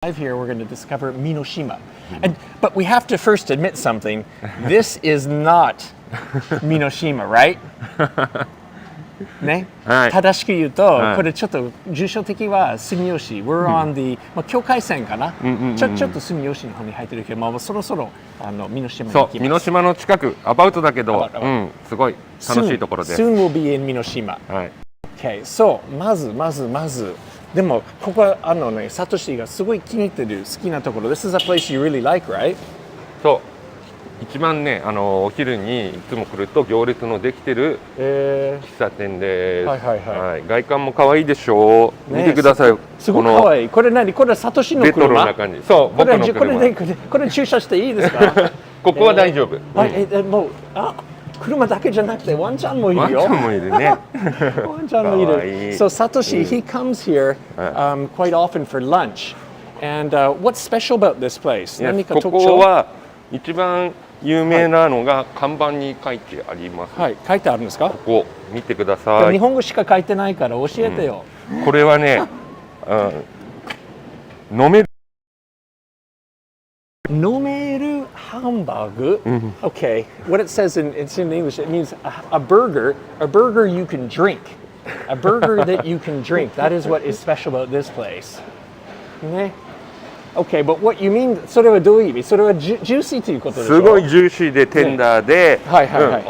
Here we're going to discover Minoshima. But we have to first admit something. This is not Minoshima, right? ね、正しく言うと、これちょっと住所的は住吉。We're on the 境界線かな。ちょっと住吉の方に入ってるけど、そろそろ美濃島に行きます。そう、美濃島の近く、アバウトだけど、すごい楽しいところです。Soon will be in 美濃島。Okay, so まず。でもここはサトシがすごい気に入ってる好きなところ。This is a place you really like, right? そう。一番ね、お昼にいつも来ると行列のできてる喫茶店です。外観も可愛いでしょう。見てください。すごい可愛い。これ何？これサトシの車？レトロな感じ。そう、僕の車。これ駐車していいですか？ここは大丈夫。もう車だけじゃなくてワンちゃんもいるよ。ワンちゃんもいるね。ワンちゃんもいる。So Satoshi, he comes here quite often for lunch. And what's special about this place? ここは一番有名なのが看板に書いてあります。はい、書いてあるんですか？ここ見てください。日本語しか書いてないから教えてよ。これはね、飲めるハンバーグ? Okay, what it says it's in English, it means a burger you can drink. A burger that you can drink. That is what is special about this place. ね。Okay, but what you mean, それはどういう意味？それはジューシーということでしょ？すごいジューシーでテンダーで、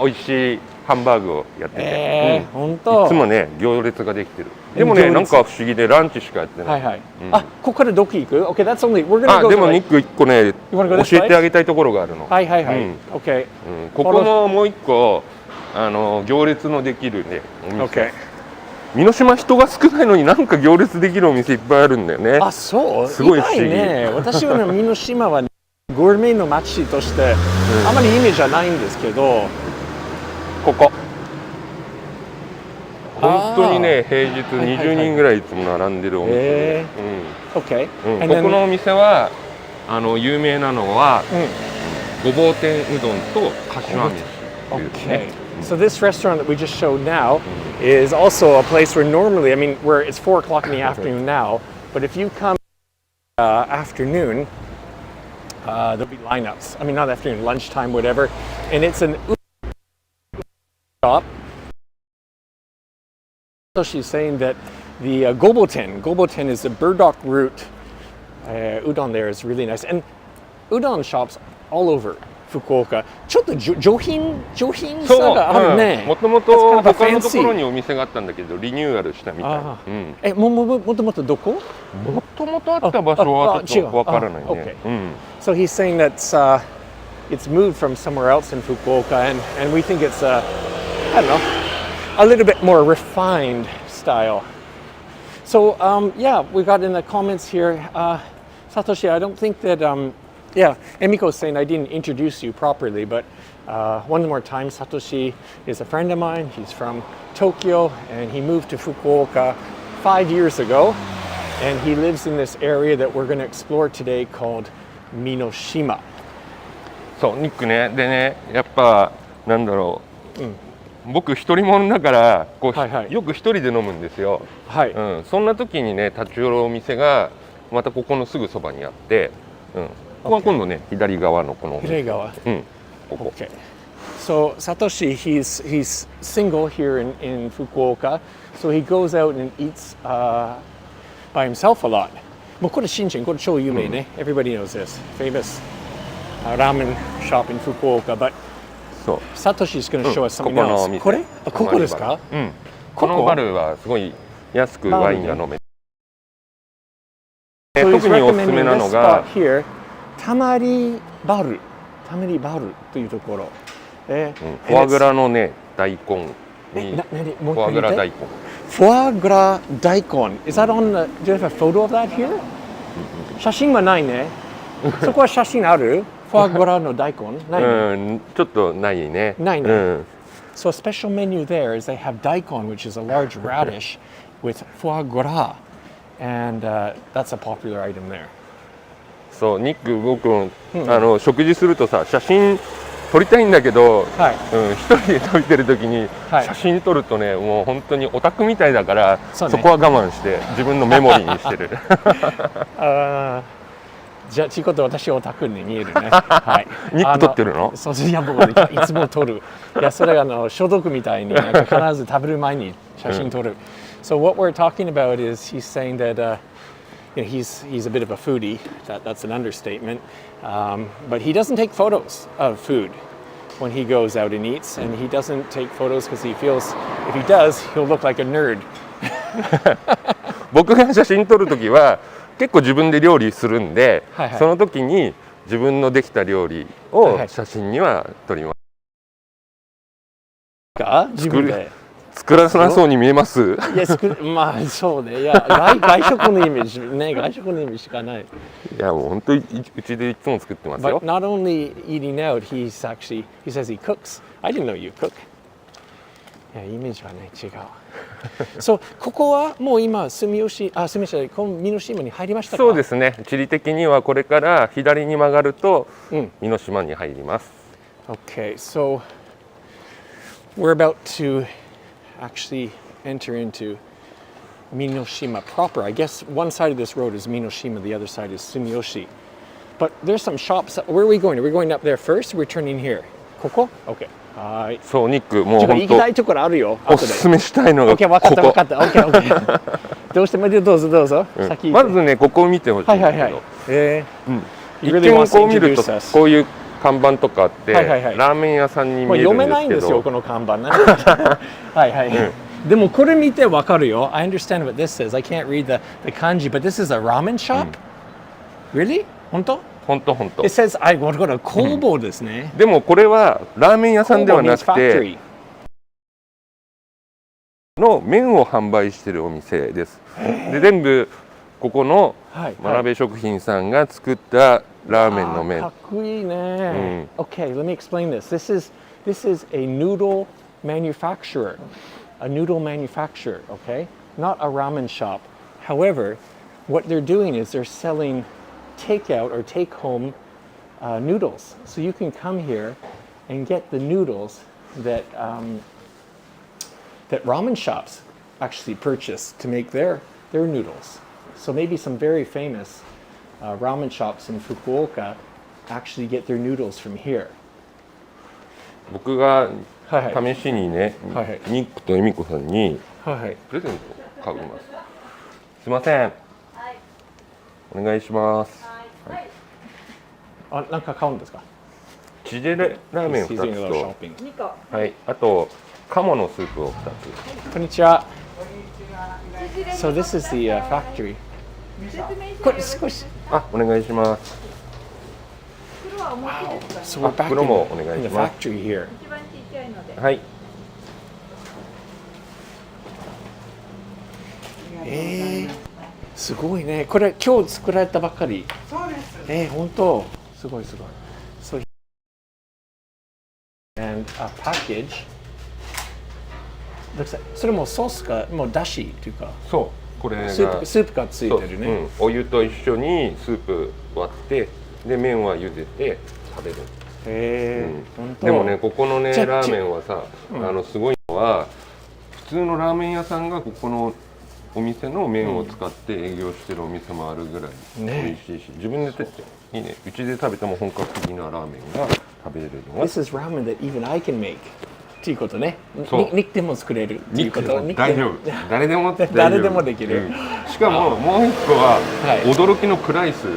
美味しいハンバーグをやってて、本当。いつもね行列ができてる。でもねなんか不思議でランチしかやってない。ここからどこ行く？ Okay, that's only we're gonna go. でもニック一個ね教えてあげたいところがあるの。Okay. ここももう一個行列のできるねお店。Okay.美濃島人が少ないのになんか行列できるお店いっぱいあるんだよね。あ、そう。すごい不思議。ね。私は美濃島はゴルメの街としてあまりイメージはないんですけど、ここ。本当にね平日20人ぐらいいつも並んでるお店で。Okay. ここのお店は有名なのはごぼう天うどんと柏飯っていうね。So this restaurant that we just showed now is also a place where normally, I mean, where it's 4 o'clock in the afternoon now, but if you come afternoon, there'll be lineups. I mean, not afternoon, lunchtime, whatever. And it's an shop. So she's saying that the goboten is a burdock root. Udon there is really nice. And udon shops all over Fukuoka. ちょっと上品さがあるね。もともと他のところにお店があったんだけどリニューアルしたみたい。もともとどこ？もともとあった場所はちょっとわからないね。So he's saying that it's moved from somewhere else in Fukuoka, and we think it's I don't know, a little bit more refined style. So yeah, we got in the comments here, Satoshi. I don't think that yeah, Emiko's saying I didn't introduce you properly, but one more time, Satoshi is a friend of mine. He's from Tokyo, and he moved to Fukuoka 5 years ago, and he lives in this area that we're going to explore today called Minoshima. そう、ニックね。でね、やっぱなんだろう。僕一人者だからこう、よく一人で飲むんですよ。そんな時にね立ち寄るお店がまたここのすぐそばにあって、ここは今度ね左側のこの左側。ここ。So Satoshi, he's single here in Fukuoka, so he goes out and eats by himself a lot. もうこれ新人、これ超有名ね。Everybody knows this famous ramen shop in Fukuoka, but Satoshi's going to show us something else. これ？ここですか？このバルはすごい安くワインが飲める。特におすすめなのがたまりバルというところ。フォアグラのね大根にフォアグラ大根。フォアグラ大根。Is that on the? Do you have a photo of that here? 写真はないね。そこは写真ある？フォアグラの大根ないね。ちょっとないね。ないね。So a special menu there is they have daikon, which is a large radish with foie gras, and that's a popular item there. そう、ニック僕食事するとさ写真撮りたいんだけど、一人で食べてる時に写真撮るとねもう本当にオタクみたいだから、そこは我慢して自分のメモリーにしてる。じゃあちこと私オタクに見えるね。はい。肉取ってるの？そういや僕いつも撮る。いやそれ消毒みたいになんか必ず食べる前に写真撮る。So what we're talking about is he's saying that you know, he's a bit of a foodie. That's an understatement. But he doesn't take photos of food when he goes out and eats, and he doesn't take photos because he feels if he does, he'll look like a nerd. 僕が写真撮るときは結構自分で料理するんで、はいはい、その時に自分のできた料理を写真には撮ります。はいはい、自分で作らなそうに見えます？いやまあそうね。いや外食のイメージね、外食のイメージしかない。いやもう本当にうちでいつも作ってますよ。But not only eating out, he says he cooks. I didn't know you cook. いやイメージはね違う。そう、ここはもう今住吉この美濃島に入りましたか？そうですね。地理的にはこれから左に曲がると美濃島に入ります。Okay, so we're about to actually enter into Minoshima proper. I guess one side of this road is Minoshima, the other side is Sumiyoshi. But there's some shops. Where are we going? Are we going up there first? We're turning here. ここ? Okay. はい。そう、ニックもう本当。行きたいところあるよ。おすすめしたいのがここ。Okay、分かった分かった。Okay。どうしてもどうぞどうぞ。先まずねここを見てほしいんだけど。一見こう見るとこういう看板とかあって、ラーメン屋さんに見えるんですけど。読めないんですよこの看板。はいはい。でもこれ見てわかるよ。I understand what this says. I can't read the kanji, but this is a ramen shop? Really? 本当？本当。It says, これ工房ですね。でもこれはラーメン屋さんではなくての麺を販売しているお店です。で全部ここの真鍋食品さんが作ったラーメンの麺。かっこいいね。Okay, let me explain this. This is a noodle manufacturer. A noodle manufacturer, okay? Not a ramen shop. However, what they're doing is they're selling takeout or take-home noodles. So you can come here and get the noodles that that ramen shops actually purchase to make their noodles. So maybe some very famous ramen shops in Fukuoka actually get their noodles from here. 僕が試しにね、ニックとエミコさんにプレゼントを買います。すいません。お願いします。なんか買うんですか？チジェラーメン2つと、はい、あと鴨のスープを2つ。こんにちは。So this is the factory. これ少し。お願いします。Wow. So we're back in the factory here. はい。すごいね。これ今日作られたばっかり。そうです。本当。すごいすごい。So and a package. Looks like それもソースかもうだしというか。そう。これがスープがついてるね。お湯と一緒にスープ割ってで麺は茹でて食べる。でもねここのねラーメンはさすごいのは普通のラーメン屋さんがここのお店の麺を使って営業してるお店もあるぐらい美味しいし、自分で食べていいね。うちで食べても本格的なラーメンが食べれるのは This is ramen that even I can make っていうことね。肉でも作れるっていうこと。大丈夫。誰でもできる。しかももう一個は驚きのプライス。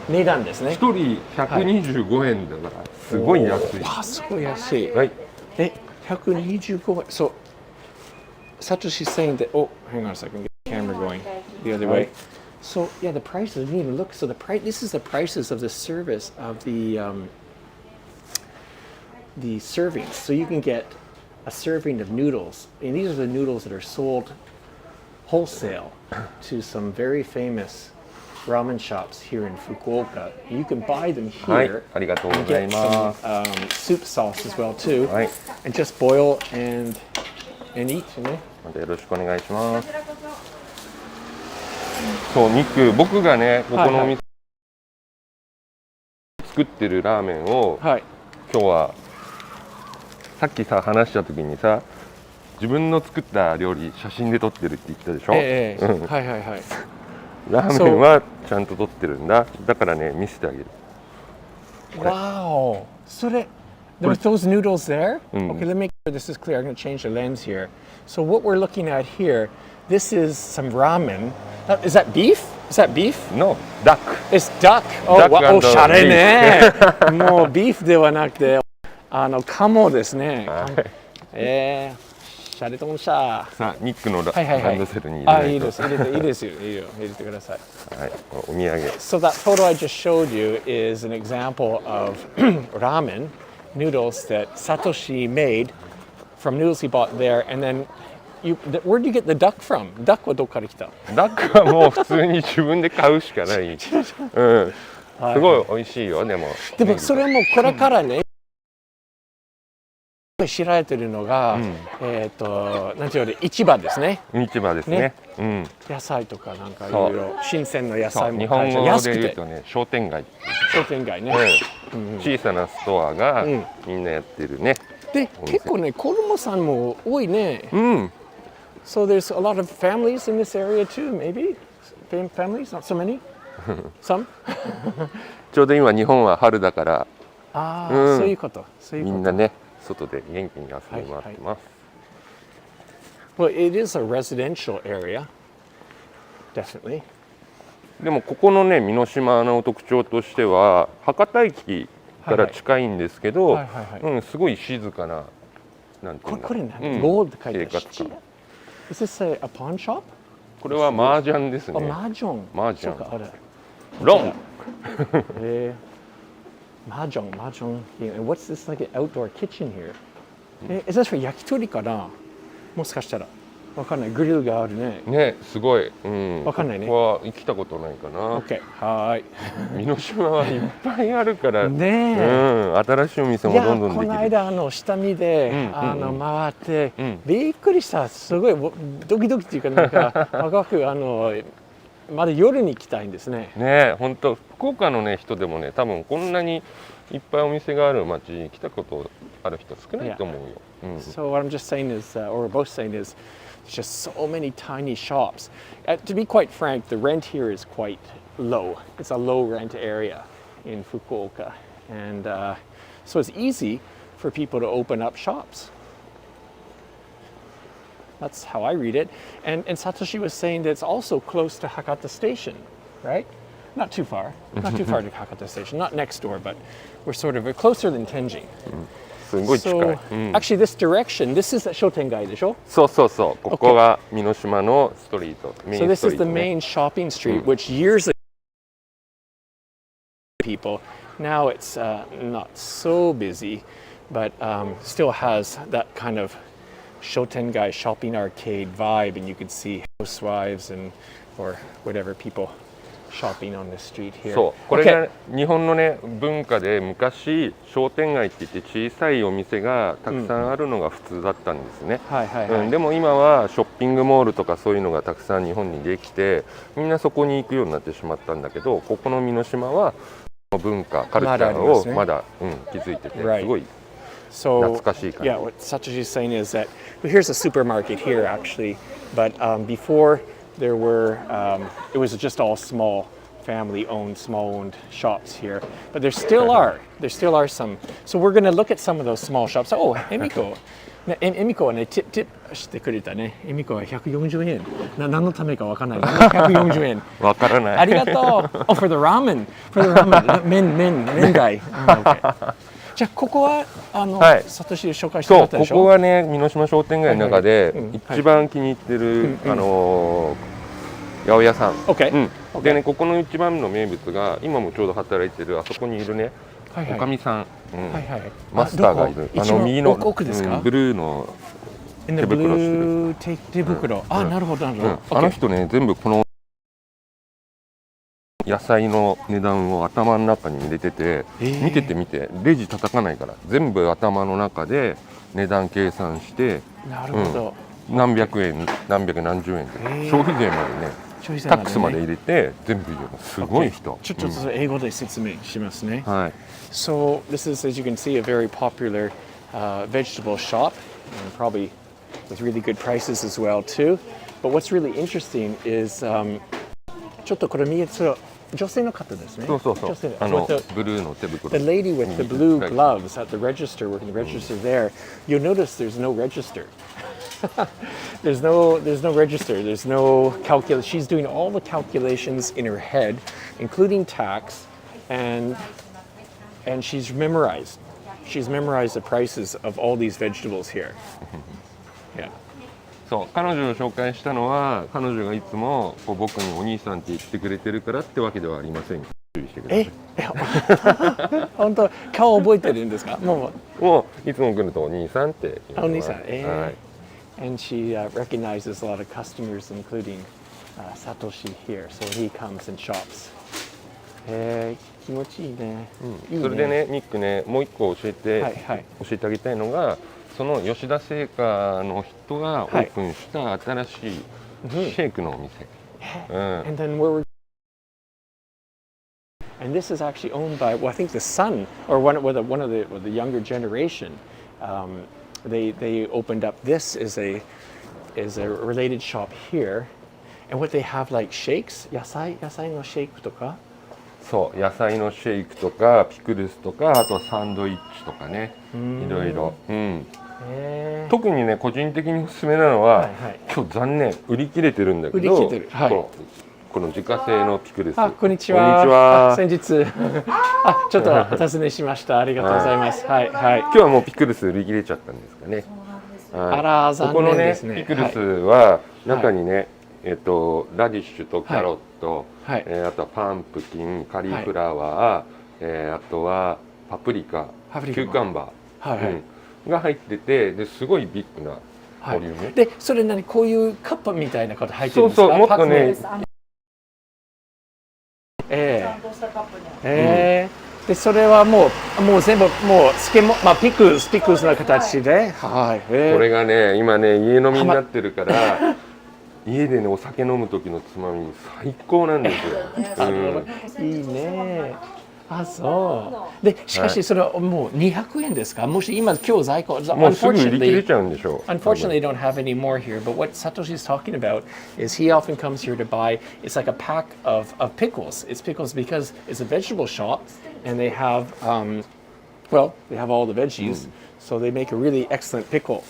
値段ですね。一人125円だからすごい安い。すごい安い。はい。125円。そう。Satoshi's saying that. Oh, hang on a second. Get the camera going the other way. So yeah, the prices didn't even look. So the price. This is the prices of the service of the servings. So you can get a serving of noodles, and these are the noodles that are sold wholesale to some very famous ramen shops here in Fukuoka. You can buy them here and get some soup sauce as well too, and just boil and eat. よろしくお願いします。そう、ニック、僕がね、ここのお店作ってるラーメンを、今日はさっきさ話した時にさ、自分の作った料理写真で撮ってるって言ったでしょ。ラーメンはちゃんと取ってるんだ。だからね、見せてあげる。Wow. So there's those noodles there? Okay, let me make sure this is clear. I'm going to change the lens here. So what we're looking at here, this is some ramen. Is that beef? Is that beef? No, duck. It's duck. Oh, Duck おしゃれね。もうビーフではなくて、鴨ですね。しゃれともした。さあ、ニックのランドセルに入れないと。あ、いいです。入れてください。はい、お土産。So that photo I just showed you is an example of ramen noodles that Satoshi made from noodles he bought there, and then where did you get the duck from? Duck はどっから来た？ダックはもう普通に自分で買うしかない。うん、すごい美味しいよ。でもそれもこれからね。知られてるのが、なんていうの市場ですね。市場ですね。野菜とかなんかいろいろ新鮮な野菜も日本語で言うとね、商店街。商店街ね。小さなストアがみんなやってるね。で、結構ね、子供さんも多いね。So there's a lot of families in this area too, maybe? Families? Not so many? Some? ちょうど今日本は春だから、そういうこと。みんなね。外で元気に遊び回ってます。Well, it is a residential area, definitely. でもここのね、美濃島の特徴としては、博多駅から近いんですけど、すごい静かな、なんていうんだろう。これね、ゴールド書いてある。Is this a pawn shop? これは麻雀ですね。麻雀。ロン。Mahjong. And what's this like an outdoor kitchen here? Is this for 焼き鳥かな？もしかしたら。わかんない。グリルがあるね。ね、すごい。わかんないね。ここは行たことないかな。OK。はい。美濃島はいっぱいあるから。ね新しいお店もどんどんできる。この間下見で回ってびっくりした。すごいドキドキっていうかなんか長くまだ夜に行きたいんですね。ね、本当福岡のね人でもね、多分こんなにいっぱいお店がある町に来たことある人少ないと思うよ。So what I'm just saying is, or we're both saying is, there's just so many tiny shops. To be quite frank, the rent here is quite low. It's a low rent area in Fukuoka, and so it's easy for people to open up shops. That's how I read it. And Satoshi was saying that it's also close to Hakata Station, right? Not too far to Hakata Station, not next door, but we're sort of closer than Tenjin. すごい近い。Actually, this direction, this is the Shotengai でしょ？そう。ここが美濃島のストリート。So this is the main shopping street, which years ago people. Now it's not so busy, but still has that kind of Shotengai shopping arcade vibe, and you could see housewives or whatever people shopping on the street here. そう、これが日本のね文化で昔商店街って言って小さいお店がたくさんあるのが普通だったんですね。でも今はショッピングモールとかそういうのがたくさん日本にできて、みんなそこに行くようになってしまったんだけど、ここの美濃島は文化カルチャーをまだ気づいててすごい。So, yeah, what Satoshi is saying is that here's a supermarket here actually, but before there were, it was just all small small-owned shops here, but there still are some. So we're going to look at some of those small shops. Oh, Emiko はね、ティップしてくれたね。エミコは140円。何のためかわからない。140円。わからない。ありがとう。Oh, for the ramen. Men guy. Okay. じゃあここはサトシで紹介してもらったでしょ。ここはね、美濃島商店街の中で一番気に入ってる八百屋さん。でね、ここの一番の名物が今もちょうど働いてるあそこにいるね、おかみさん、マスターがいる。右の奥ですか？ブルーの手袋してる。手袋。あ、なるほどなるほど。あの人ね、全部この野菜の値段を頭の中に入れてて、見てレジ叩かないから全部頭の中で値段計算して、なるほど、何百円何十円で消費税までね、タックスまで入れて全部言うの。すごい人。ちょっと英語で説明しますね。はい。So this is, as you can see, a very popular vegetable shop, and probably with really good prices as well too. But what's really interesting is ちょっとこれ見えそう。女性の方ですね。そうそうそう。ブルーの手袋。 The lady with the blue gloves at the register, working the register there. You'll notice there's no register. there's no register. There's no calculation. She's doing all the calculations in her head, including tax, and she's memorized. She's memorized the prices of all these vegetables here. Yeah. そう、彼女を紹介したのは、彼女がいつもこう僕にお兄さんって言ってくれてるからってわけではありません。注意してください。本当、顔覚えてるんですか？もういつも来るとお兄さんって言います。お兄さん、はい。And she recognizes a lot of customers, including Satoshi here, so he comes and shops. 気持ちいいね。いいね。それでね、ニックね、もう一個教えてあげたいのが、その吉田製菓の人がオープンした新しいシェイクのお店。And then and this is actually owned by, well, I think the son or one of the younger generation. They opened up. This is a related shop here, and what they have like shakes, 野菜のシェイクとか。そう、野菜のシェイクとかピクルスとか、あとサンドイッチとかね、いろいろ。特にね、個人的におすすめなのは、今日残念売り切れてるんだけど、この自家製のピクルス。こんにちは。先日ちょっとお尋ねしました。ありがとうございます。はいはい。今日はもうピクルス売り切れちゃったんですかね。あら、残念ですね。ここのね、ピクルスは中にね、ラディッシュとキャロット、あとはパンプキン、カリフラワー、あとはパプリカ、キューカンバーが入ってて、ですごいビッグなボリューム。で、それ何こういうカップみたいなこと入ってるんですか？そうそう、もっとね。で、それはもう全部もう漬物、ピクルスの形で、これがね、今ね家飲みになってるから。家でねお酒飲む時のつまみに最高なんですよ。いいね。あ、そう。で、しかしそれはもう200円ですか？もし今在庫もうすぐ売り切れちゃうんでしょう。Unfortunately, they don't have any more here. But what Satoshi is talking about is he often comes here to buy. It's like a pack of pickles. It's pickles because it's a vegetable shop, and they have they have all the veggies. So they make a really excellent pickle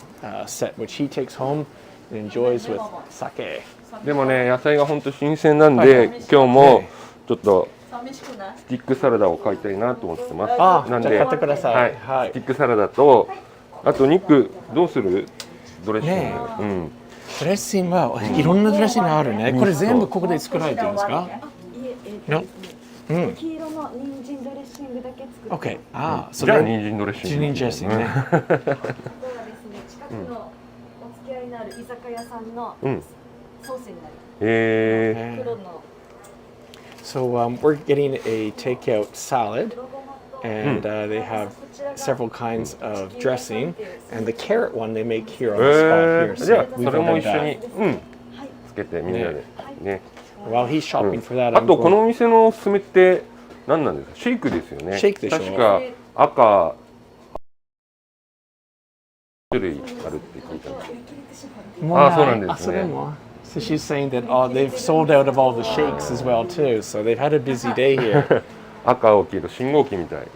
set, which he takes home. Enjoys with sake. でもね、野菜が本当新鮮なんで、今日もちょっとスティックサラダを買いたいなと思ってます。なんで買ってください。スティックサラダと、あと肉どうする？ドレッシング。ドレッシングはいろんなドレッシングがあるね。これ全部ここで作られてるんですか？黄色の人参ドレッシングだけ作って。OK。じゃあ人参ドレッシング。人参ドレッシングね。ある居酒屋さんのソースになります。So we're getting a takeout salad, and they have several kinds of dressing, and the carrot one they make here on the spot here. じゃあそれも一緒につけてみんなでね。While he's shopping for that, あとこのお店のおすすめって何なんですか？シェイクですよね。シェイクでしょ。確か赤種類あるって聞いたんです。そうなんですね。So she's saying that they've sold out of all the shakes as well too. So they've had a busy day here. 赤青黄色信号機みたい。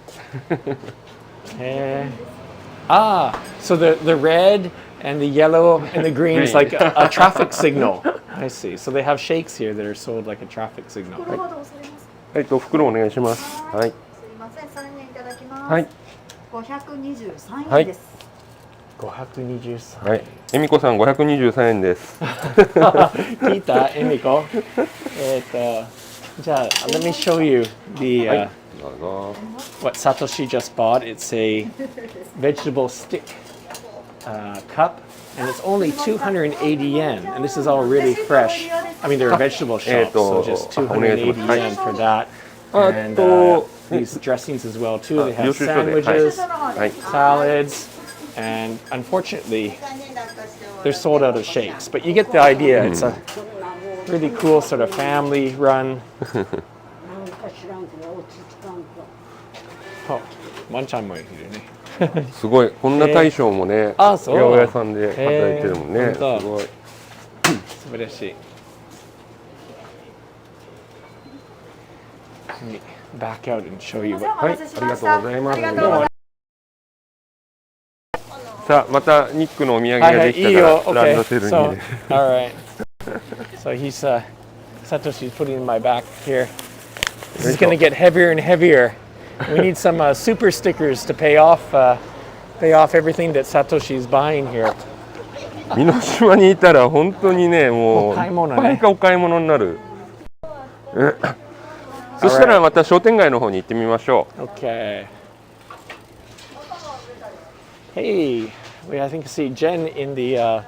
So the red and the yellow and the green is like a traffic signal. I see. So they have shakes here that are sold like a traffic signal. 袋お願いします。はい。すいません、3円いただきます。はい。523円です。523。はい。恵美子さん523円です。聞いた？恵美子。じゃあ、let me show you the what Satoshi just bought. It's a vegetable stick cup, and it's only 280 yen. And this is all really fresh. I mean, they're a vegetable shop, so just 280 yen for that. And these dressings as well too. They have sandwiches, salads. And unfortunately, they're sold out of shakes. But you get the idea. It's a really cool sort of family run. One time more. すごい。こんな大将もね、八百屋さんで働いてるもんね。すごい。素晴らしい。let me back out and show you what. はい、ありがとうございます。さあ、またニックのお土産ができたからランドセルに入れる。All right. So he's Satoshi's putting in my back here. This is going to get heavier and heavier. We need some super stickers to pay off everything that Satoshi's buying here. 美濃島にいたら本当にね、もういっぱいお買い物になる。そしたらまた商店街の方に行ってみましょう。Okay. Hey, I think I see Jen in the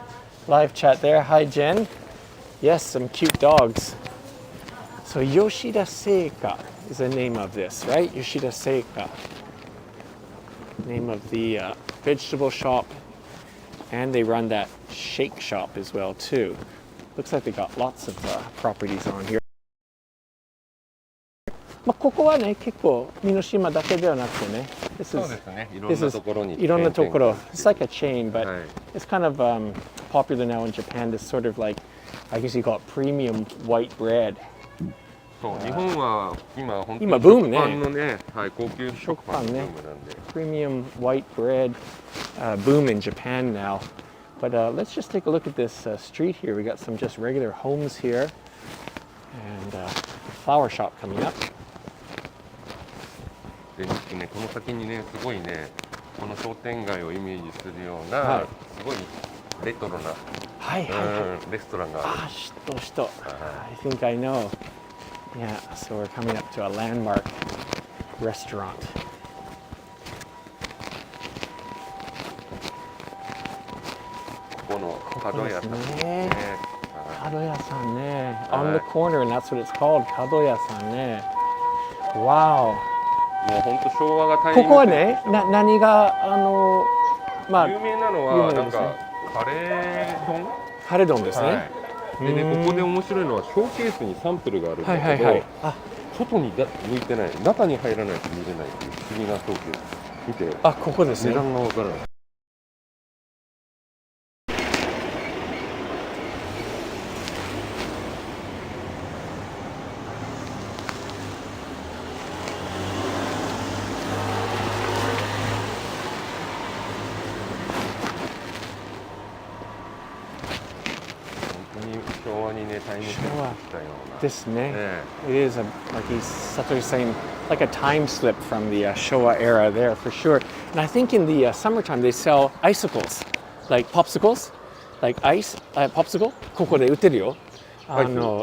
live chat there. Hi, Jen. Yes, some cute dogs. So Yoshida Seika is the name of this, right? Yoshida Seika. Name of the vegetable shop. And they run that shake shop as well, too. Looks like they got lots of properties on here. まあここはね、結構Minoshimaだけではなくてね。そうですね。いろんなところに。いろんなところ。It's like a chain, but it's kind of popular now in Japan. This sort of like, I guess you call it premium white bread. そう、日本は今本当に今ブームね。食パンのね、はい、高級食パンのブームなんで。Premium white bread boom in Japan now. But let's just take a look at this street here. We got some just regular homes here, and flower shop coming up. でね、この先にね、すごいね、この商店街をイメージするような、すごいレトロなレストランがある。あ、知っと。I think I know. Yeah, so we're coming up to a landmark restaurant. ここの角屋さんね。角屋さんね。On the corner, and that's what it's called. 角屋さんね。Wow. もう本当昭和が大変。ここはね、何がまあ有名なのはなんかカレー丼ですね。でね、ここで面白いのはショーケースにサンプルがあるんだけど、外に向いてない、中に入らないと見れないっていう不思議なショーケース。見て。あ、ここですね。値段がわからない。This it is like Satoshi's saying, like a time slip from the Showa era there for sure. And I think in the summertime they sell icicles, like popsicles, like ice popsicle. ここで売ってるよ。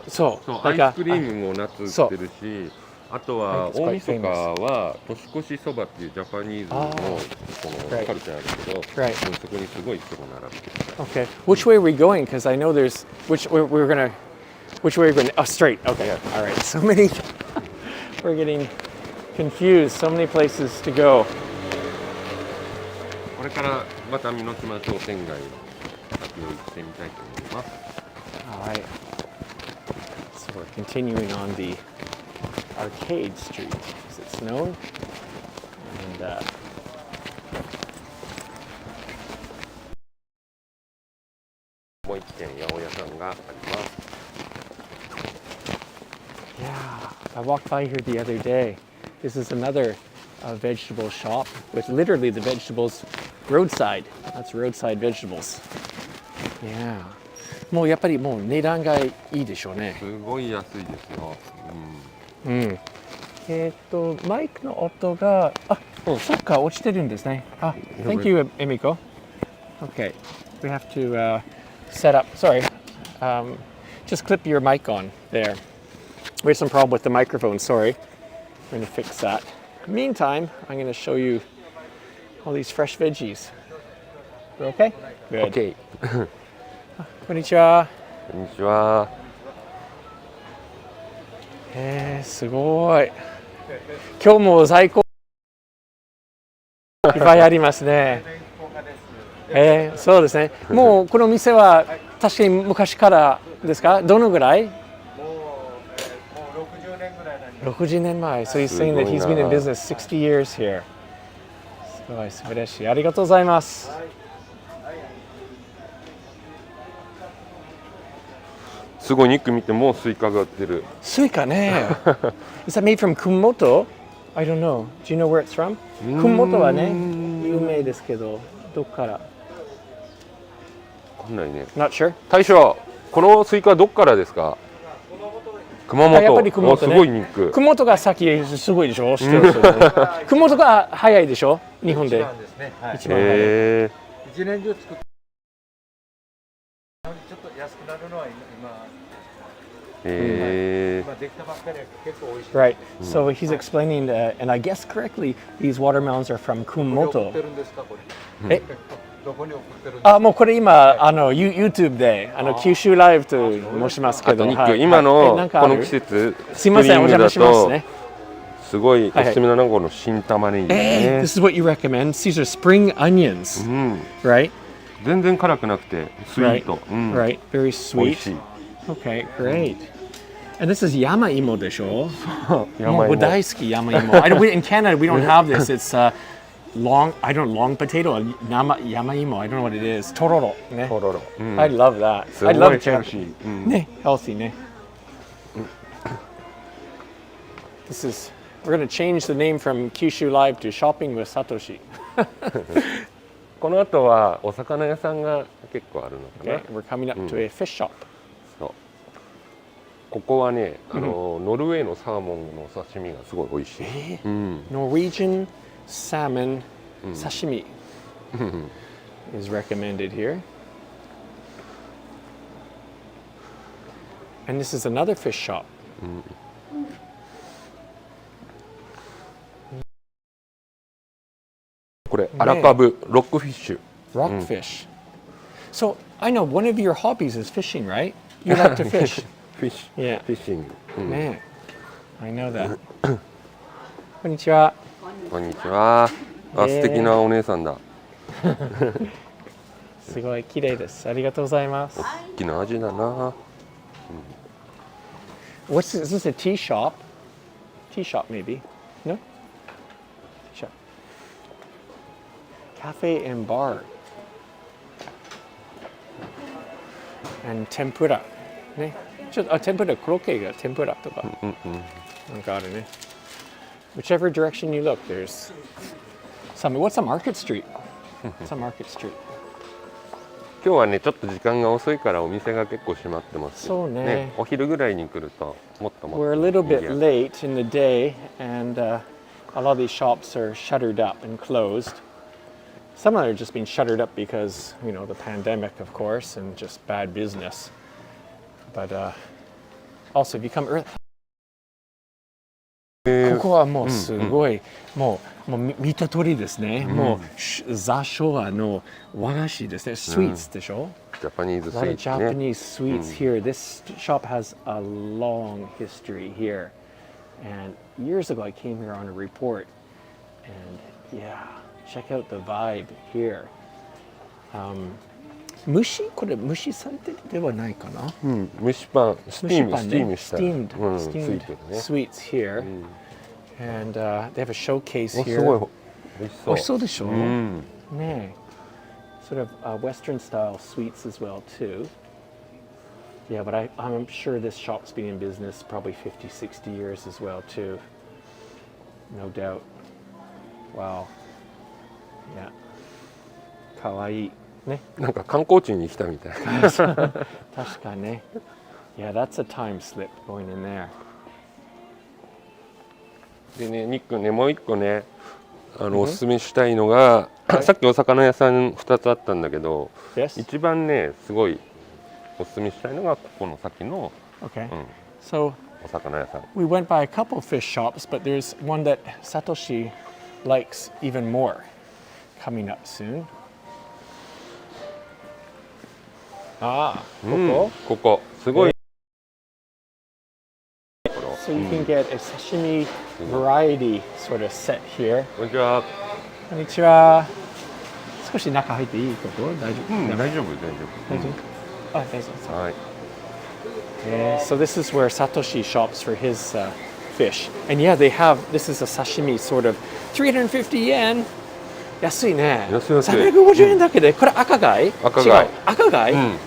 そう、アイスクリームも夏売ってるし、あとは大晦日は年越しそばっていうジャパニーズのこのカルチャーあるけど、そこにすごい人が並ぶ。Okay, which way are we going? Because I know there's which way we're gonna. Which way are we going? Oh, straight. Okay, all right. So many. We're getting confused. So many places to go. これからまた美濃島商店街を先を行ってみたいと思います。All right. So we're continuing on the arcade street, as it's known, and. もう一軒八百屋さんがあります。Yeah, I walked by here the other day. This is another vegetable shop with literally the vegetables roadside. That's roadside vegetables. Yeah. もうやっぱりもう値段がいいでしょうね。すごい安いですよ。マイクの音がそっか落ちてるんですね。Thank you, Emiko. Okay, we have to set up. Sorry, just clip your mic on there. We had some problem with the microphone. Sorry. We're going to fix that. Meantime, I'm going to show you all these fresh veggies. We're okay? Good. Okay. こんにちは。こんにちは。すごい。今日も在庫いっぱいありますね。そうですね。もうこの店は確かに昔からですか？どのぐらい？60年前。So he's saying that he's been in business 60 years here. すごい素晴らしい。ありがとうございます。すごい肉見てもスイカが売ってる。スイカね。Is that made from Kumamoto? I don't know. Do you know where it's from? Kumamoto はね、有名ですけど、どっから？わかんないね。Not sure. 大将、このスイカはどっからですか？熊本。やっぱり熊本ね。すごい肉。熊本が先すごいでしょ。知ってますよね。熊本が早いでしょ。日本で。一番早い。一年中作って。ちょっと安くなるのは今。Right. So he's explaining, and I guess correctly, these watermelons are from Kumamoto. え？もうこれ今YouTube で九州ライブと申しますけど、今のこの季節、すいませんお邪魔しますね。すごいおすすめなのがこの新玉ねぎね。This is what you recommend. These are spring onions, right? 全然辛くなくてスイート。Right. Very sweet. Okay, great. And this is 山芋でしょ。もう大好き山芋。In Canada we don't have this. It's long potato. 山芋. I don't know what it is. とろろね。とろろ。I love that. I love Japanese. ね、healthy ね。We're going to change the name from Kyushu Live to Shopping with Satoshi. この後はお魚屋さんが結構あるのかな。Okay, we're coming up to a fish shop. ここはね、ノルウェーのサーモンの刺身がすごい美味しい。Norwegian salmon sashimi is recommended here. And this is another fish shop. これ荒株ロックフィッシュ。Rockfish. So I know one of your hobbies is fishing, right? You like to fish. Fish. Yeah. Fishing. Man, I know that. こんにちは。こんにちは。素敵なお姉さんだ。すごい綺麗です。ありがとうございます。大きな味だな。Is this a tea shop? Tea shop maybe? No? Tea shop. Cafe and bar. And tempura. ね。ちょっと天ぷらコロッケが天ぷらとかなんかあるね。Whichever direction you look, there's some. What's a Market Street? What's a Market Street? 今日はねちょっと時間が遅いからお店が結構閉まってます。そうね。お昼ぐらいに来るともっともっと。We're a little bit late in the day, and a lot of these shops are shuttered up and closed. Some of them are just being shuttered up because the pandemic, of course, and just bad business. But also, if you come early, ここはもうすごい、もう見た通りですね。もうザ・昭和の和菓子ですね。Sweets でしょ。Japanese A lot of sweets ね。 Japanese sweets here. This shop has a long history here. And years ago, I came here on a report, and yeah, check out the vibe here. これ蒸しされてではないかな。蒸しパン、スティームした。steamed スイートね。 sweets here. And they have a showcase す here. ごい美味しそう。美味しそうでしょ。ね。Sort of Western style sweets as well too. Yeah, but I'm sure this shop's been in business probably 50, 60 years as well too. No doubt. Wow. Yeah. かわいい。ね。なんか観光地に来たみたい。確かにね。Yeah, that's a time slip going in there. でね、ニックね、もう一個ね、おすすめしたいのが、さっきお魚屋さん2つあったんだけど、一番ね、すごいおすすめしたいのがここの先の、So お魚屋さん。We went by a couple fish shops, but there's one that Satoshi likes even more coming up soon. ここすごい。So you can get a sashimi variety sort of set here. こんにちは。こんにちは。少し中入っていいこと？大丈夫？大丈夫。あ、大丈夫。はい。So this is where Satoshi shops for his fish. And yeah, this is a sashimi sort of 350 yen. 安いね。350円だけで、これ赤貝？赤貝。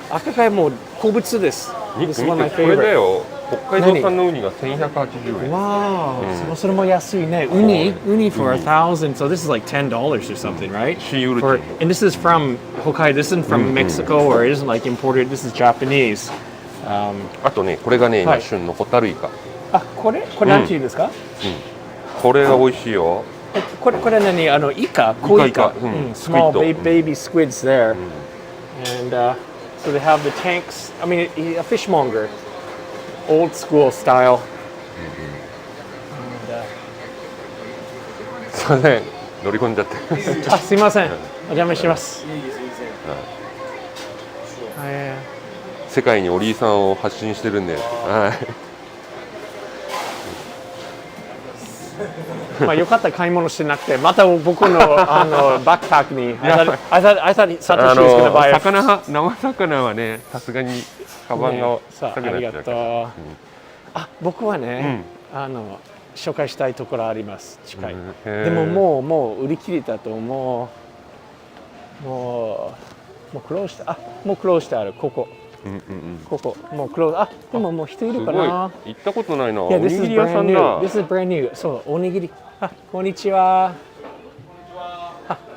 赤貝もう好物です。肉 This is one 見 of て my これだ favorite. よ。北海道産のウニが1180円。Wow. So それも安いね。Uni for 1,000. So this is like $10 or something, right? シーウル For, チン。 and this is from Hokkaido. This isn't from Mexico or it isn't like imported. This is Japanese. あとね、これがね、はい今旬のホタルイカ。あ、これなんていうんですか？これが美味しいよ。これ何？イカ、小イカ。Small Squid. baby squids there. And so they have the tanks. I mean, a fishmonger, old school style. すいません、乗り込んじゃって。あ、すいません。お邪魔します。世界にオリーさんを発信してるんで。はい。まあよかった買い物してなくて、また僕のバックパックに。I thought Satoshi was going to buy a. 生魚はね、さすがにカバンがさあ、高くありがとう。なっちゃうから。あ、僕はね、紹介したいところあります。近い。へーでももう売り切れたと思う。もうクローズして、もうクローズしてある。ここもうクローズ。でももう人いるかな。行ったことないな。お Yeah, に this ぎ is り屋 brand さん new. だ。 This is brand new. そう、おにぎり。こんにちは。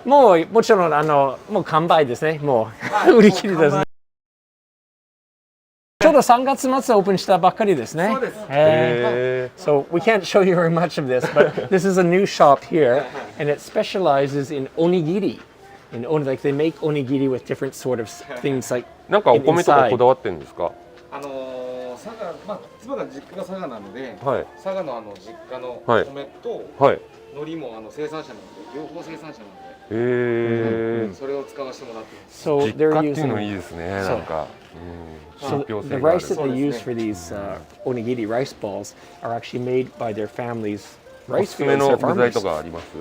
もちろんもう完売ですね。もう売り切れですね。ちょうど3月末オープンしたばっかりですね。そうです。So we can't show you very much of this, but this is a new shop here, and it specializes in onigiri. Like they make onigiri with different sort of things like. なんかお米とかこだわってるんですか？佐賀、妻が実家が佐賀なので、はい。佐賀の実家のはい米とはい。海苔も生産者なので、両方生産者なので、それを使わせてもらってます。So 実 they're 家っていうのいい using. ですね。なんか。信 So 憑 the 性がある。 rice that they use for these onigiri rice balls are actually made by their families' お rice すすめ fields. の Their 具材と farmers. かあります？お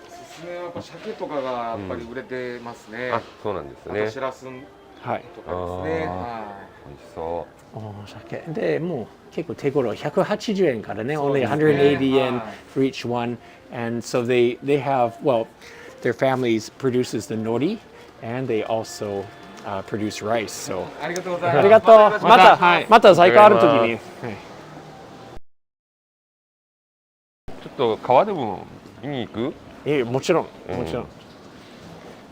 すすめはやっぱ鮭とかがやっぱり売れてますね。あ、そうなんですあとね。しらすはい。とかですね。美は味しそ鮭でもう結構手頃180円からね、そう only ですね。 180 yen はい。 for each one, and so they have their families produces the nori, and they also produce rice. So ありがとうございます。ありがとう。また在庫ある時に。はい。ちょっと川でも見に行く？もちろんもちろん。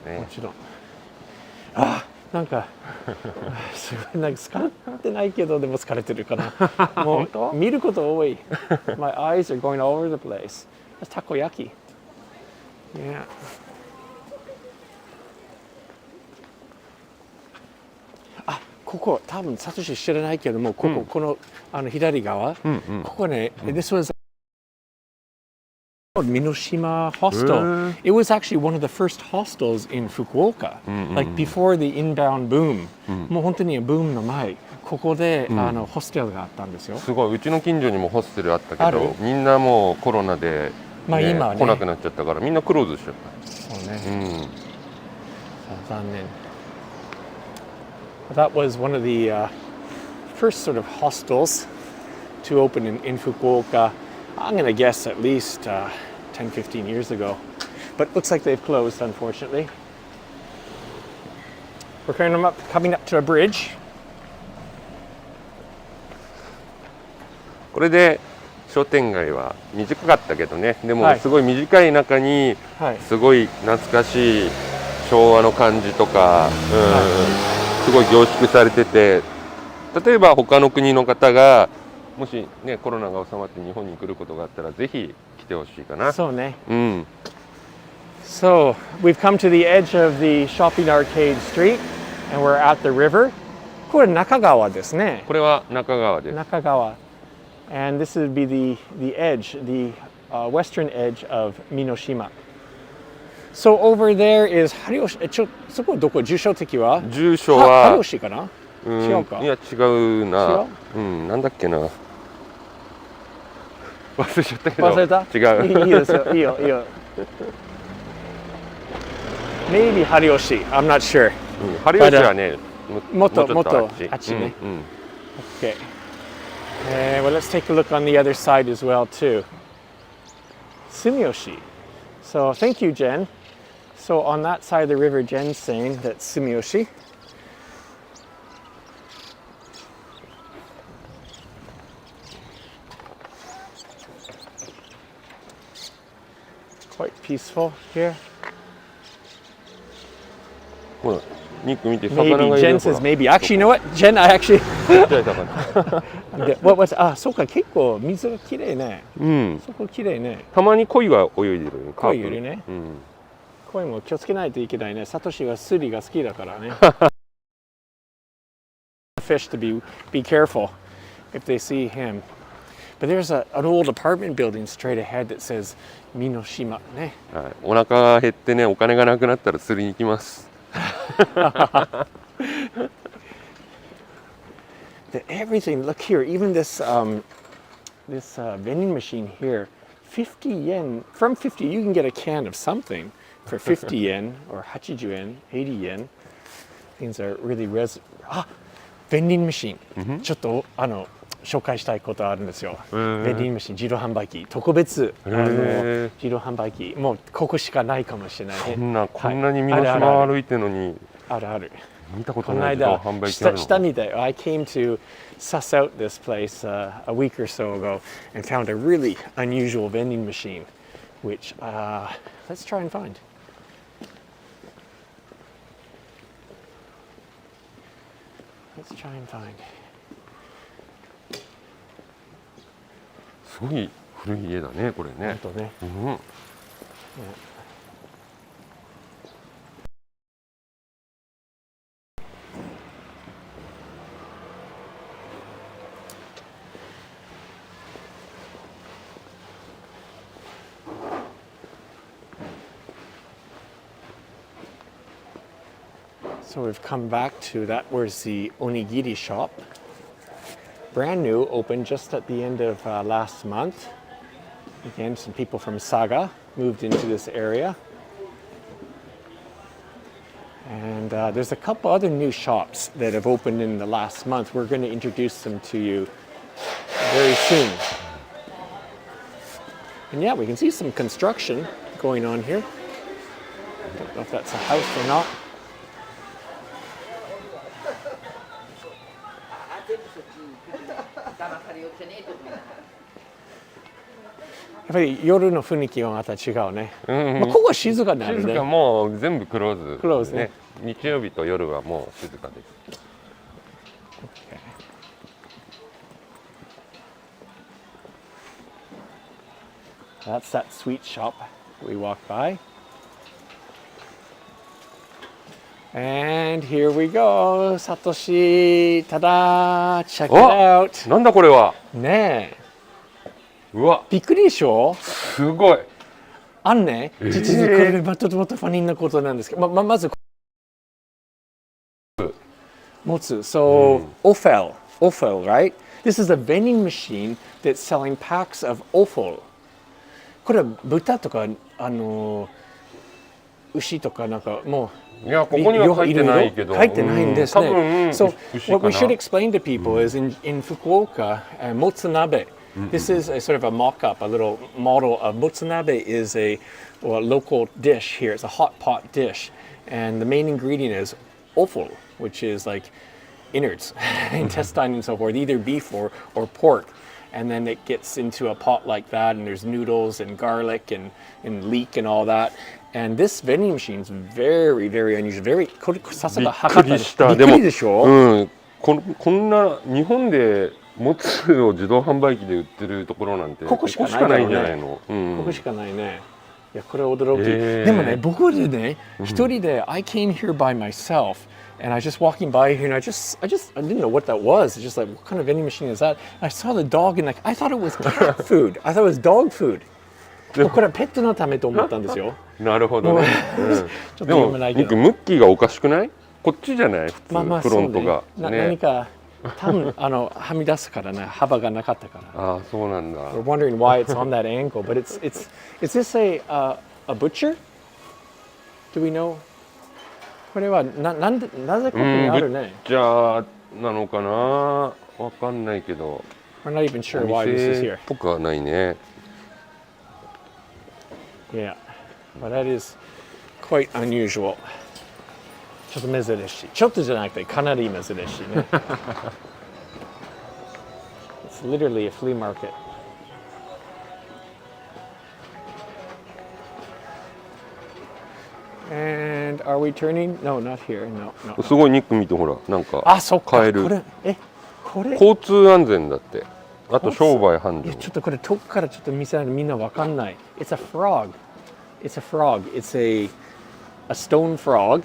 ねもちろん。なんかすごいなんか疲れてないけどでも疲れてるかな。もう見ること多い。My eyes are going all over the place. That's takoyaki. Yeah. ここ多分サトシ知らないけどもこの左側ここね This was Minoshima hostel. It was actually one of the first hostels in Fukuoka, like before the inbound boom. もう本当にブームの前、ここでホステルがあったんですよ。すごい。うちの近所にもホステルあったあるけど、みんなもうコロナでまあ今はね来なくなっちゃったからみんなクローズしちゃった。そうね。残念。That was one of the first sort of hostels to open in Fukuoka. I'm going to guess at least 10, 15 years ago. But looks like they've closed, unfortunately. We're coming up to a bridge. これで商店街は短かったけどね。でもはいすごい短い中にすごい懐かしい昭和の感じとか、すごい凝縮されてて、例えば他の国の方がもしねコロナが収まって日本に来ることがあったらぜひ来てほしいかな。そうね。うん。 So we've come to the edge of the shopping arcade street and we're at the river. これ中川ですね。これは中川です。中川。And this would be the edge, the western edge of Minoshima. So over there is そこどこ住所的は？住所は春吉かな？違うか？いや違うな。違う？なんだっけな。忘れちゃったけど。忘れた？違う。いいですよ。いいよ。Maybe 春吉。I'm not sure. 春吉はね、もっとあっちね。Okay. Well, let's take a look on the other side as well too. Sumiyoshi. So thank you, Jen. So on that side of the river, Jen's saying that's Sumiyoshi. quite peaceful here. ほら、ニック見て、魚が Maybe いるよ。 Jen says maybe. Actually, you know what? Jen, I actually. ちっちゃい魚。what was? あ、そうか、結構水がきれいね。うん。そこきれいね。たまに鯉が泳いでる。鯉いるね。うん。鯉も気をつけないといけないね。サトシはスリが好きだからね。Fish to be careful if they see him. But there's an old apartment building straight ahead that says Minoshima ね。はい。お腹が減ってね、お金がなくなったら釣りに行きます。Everything, look here, even this vending machine here, 50 yen. From 50, you can get a can of something for 50 yen or 80 yen, 80 yen. Things are really vending machine. ちょっと紹介したいことあるんですよ。ベンディングマシン、自動販売機、特別自動販売機、もうここしかないかもしれないね。こんなに皆島歩いてるのに。あるある。見たことない自動販売機あるの。下見て、I came to suss out this place a week or so ago and found a really unusual vending machine, which let's try and find. Let's try and find. すごい古い家だね、これね。本当ね。うん。So we've come back to that. Where's the onigiri shop? Brand new, opened just at the end of last month. Again, some people from Saga moved into this area. And there's a couple other new shops that have opened in the last month. We're going to introduce them to you very soon. And yeah, we can see some construction going on here. I don't know if that's a house or not. I think 夜の雰囲気がまた違うね。ここは静かになるね。静か、もう全部クローズ。クローズね。日曜日と夜はもう静かです。That's that sweet shop we walked by. And here we go, Satoshi. Ta-da! Check it out. なんだこれは。ねえ。うわ。びっくりでしょ。すごい。あんね。実はこれまたファニーなことなんですけど、まず持つ。So offal, right? This is a vending machine that's selling packs of offal. これは豚とか牛とかなんかもう。いや、ここには書いてないけど。書いてないんですね。So what we should explain to people is in Fukuoka, motsunabe. This is a sort of a mock-up, a little model of motsunabe is a local dish here. It's a hot pot dish, and the main ingredient is offal, which is like innards, intestine and so forth, either beef or pork. And then it gets into a pot like that, and there's noodles and garlic and leek and all that. And this vending machine is very, very unusual. Very, これさすが博多です。びっくりでしょ。うん。こんな日本でもつを自動販売機で売ってるところなんてここしかないんじゃないの。ここしかないね。いや、これ驚き。でもね、僕でね、一人で I came here by myself. And I was just walking by here, and I didn't know what that was. It's just like, what kind of vending machine is that? And I saw the dog, and I thought it was cat food. I thought it was dog food. これはペットのためと思ったんですよ。なるほどね。ちょっと読めないけど。でもムッキーがおかしくない？こっちじゃない？普通フロントが。何か多分はみ出すからね、幅がなかったから。ああ、そうなんだ。We're wondering why it's on that angle, but is this a butcher? Do we know? これはなぜここにあるね。じゃあなのかな。わかんないけど。We're not even sure why this is here. っぽくはないね。Yeah, but that is quite unusual. ちょっと珍しい。ちょっとじゃなくてかなり珍しいね。It's literally a flea market. And are we turning? No, not here. No, no. すごい肉見てほらなんかあ、そっか。カエルこれ交通安全だって。あと商売繁盛。いやちょっとこれ遠くからちょっと見せないとみんなわかんない。It's a frog. It's a frog. It's a stone frog,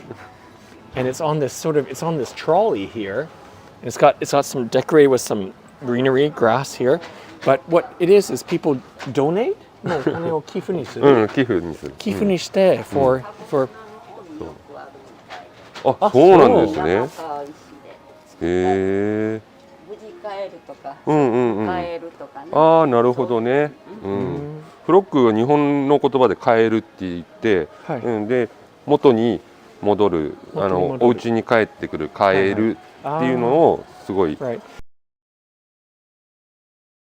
and it's on this trolley here. And it's got some decorated with some greenery, grass here. But what it is people donate. もうお金を寄付にする。寄付にする。寄付にして、for あ、そうなんですね。へえ。無事帰るとか、帰るとかね。ああ、なるほどね。フロックは日本の言葉で帰るって言って、で元に戻る、お家に帰ってくる帰るっていうのをすごい。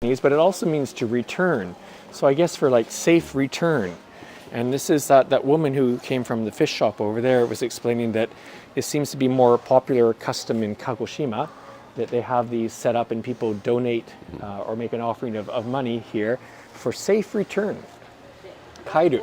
But it also means to return. So I guess for like safe return. And this is that woman who came from the fish shop over there was explaining that it seems to be more popular custom in Kagoshima that they have these set up and people donate or make an offering of money here for safe return. Kairu.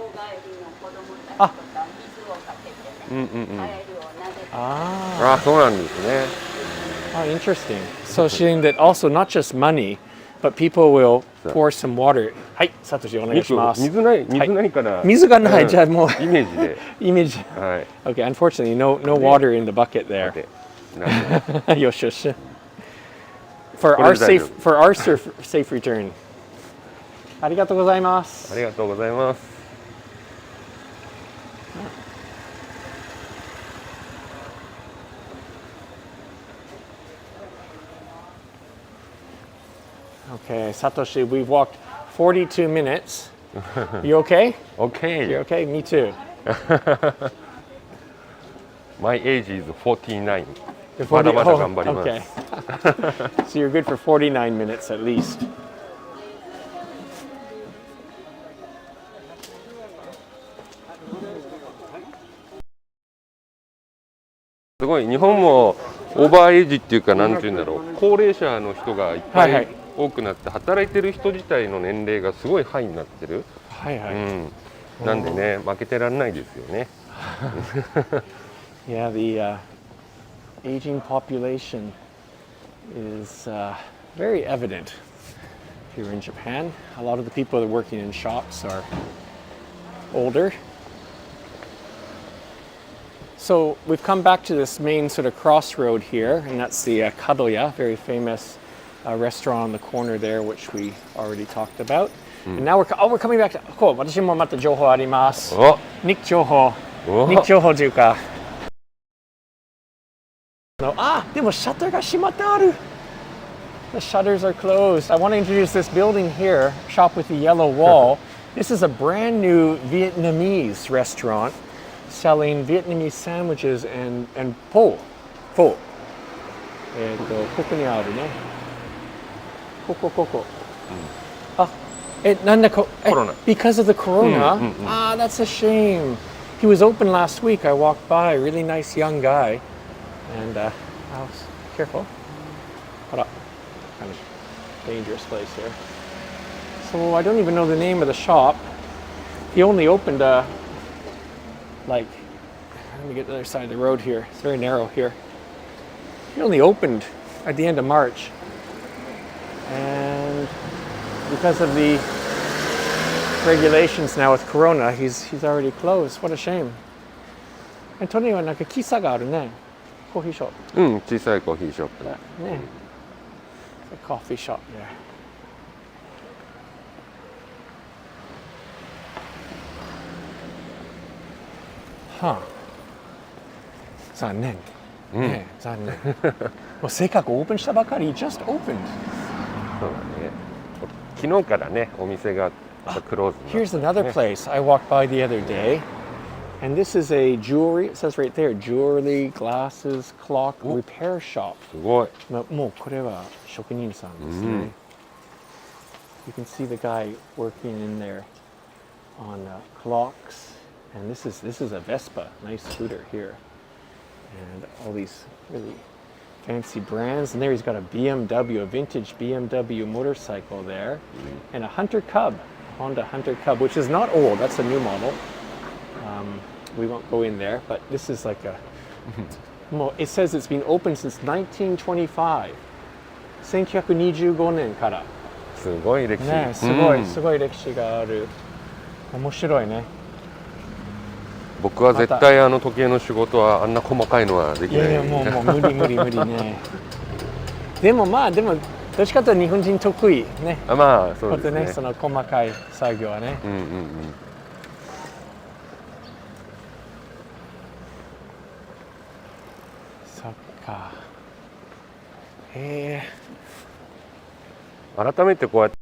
So interesting. So saying that also not just money, but people will pour some water. はい、サトシお願いします。水ないから。水がない、じゃあもうイメージで。イメージ。はい。Okay, unfortunately, no water in the bucket there. よしよし。For our safe return. ありがとうございます。ありがとうございます。Okay, Satoshi, we've walked 42 minutes. You okay? Okay. You're okay? Me too. My age is 49. まだまだ頑張ります。Okay. So you're good for 49 minutes at least. すごい日本もオーバーエイジっていうかなんていうんだろう、高齢者の人がいっぱい多くなって働いてる人自体の年齢がすごいハイになってる。はいはい。なんでね負けてらんないですよね。Yeah, the aging population is very evident here in Japan. A lot of the people that are working in shops are older. So we've come back to this main sort of crossroad here, and that's the Kadoya, very famous restaurant on the corner there, which we already talked about. And now we're coming back to こう私もまた情報あります。日情報というか。でもシャッターが閉まってある。The shutters are closed. I want to introduce this building here, shop with the yellow wall. This is a brand new Vietnamese restaurant selling Vietnamese sandwiches and pho. ここにあるね。ここ。なんだこ、because of the corona? That's a shame. He was open last week. I walked by, really nice young guy. And I was careful. Kind of dangerous place here. So I don't even know the name of the shop. He only opened let me get to the other side of the road here. It's very narrow here. He only opened at the end of March. And because of the regulations now with Corona, he's already closed. What a shame. And Tonyはなんか喫茶があるね。コーヒーショップ。小さいコーヒーショップ。ね。A coffee shop there. Huh. 残念。ね、残念。もうせっかくオープンしたばかり、just opened. そうだね。昨日からね、お店がクローズ。Here's another place I walked by the other day, and this is a jewelry. It says right there, jewelry, glasses, clock, repair shop. すごい。もうこれは職人さんですね。You can see the guy working in there on clocks, and this is a Vespa, nice scooter here, and all these really fancy brands. And there he's got a BMW, a vintage BMW motorcycle there, and a Hunter Cub, Honda Hunter Cub, which is not old. That's a new model. we won't go in there, but this is like a, well, it says it's been open since 1925. 1925年から。すごい歴史。ね、すごい、すごい歴史がある。面白いね。僕は絶対時計の仕事はあんな細かいのはできない。いやいや、もう無理ね。でもまあ、どっちかというと日本人得意ね。まあ、そうですね。その細かい作業はね。そっか。改めてこうやって、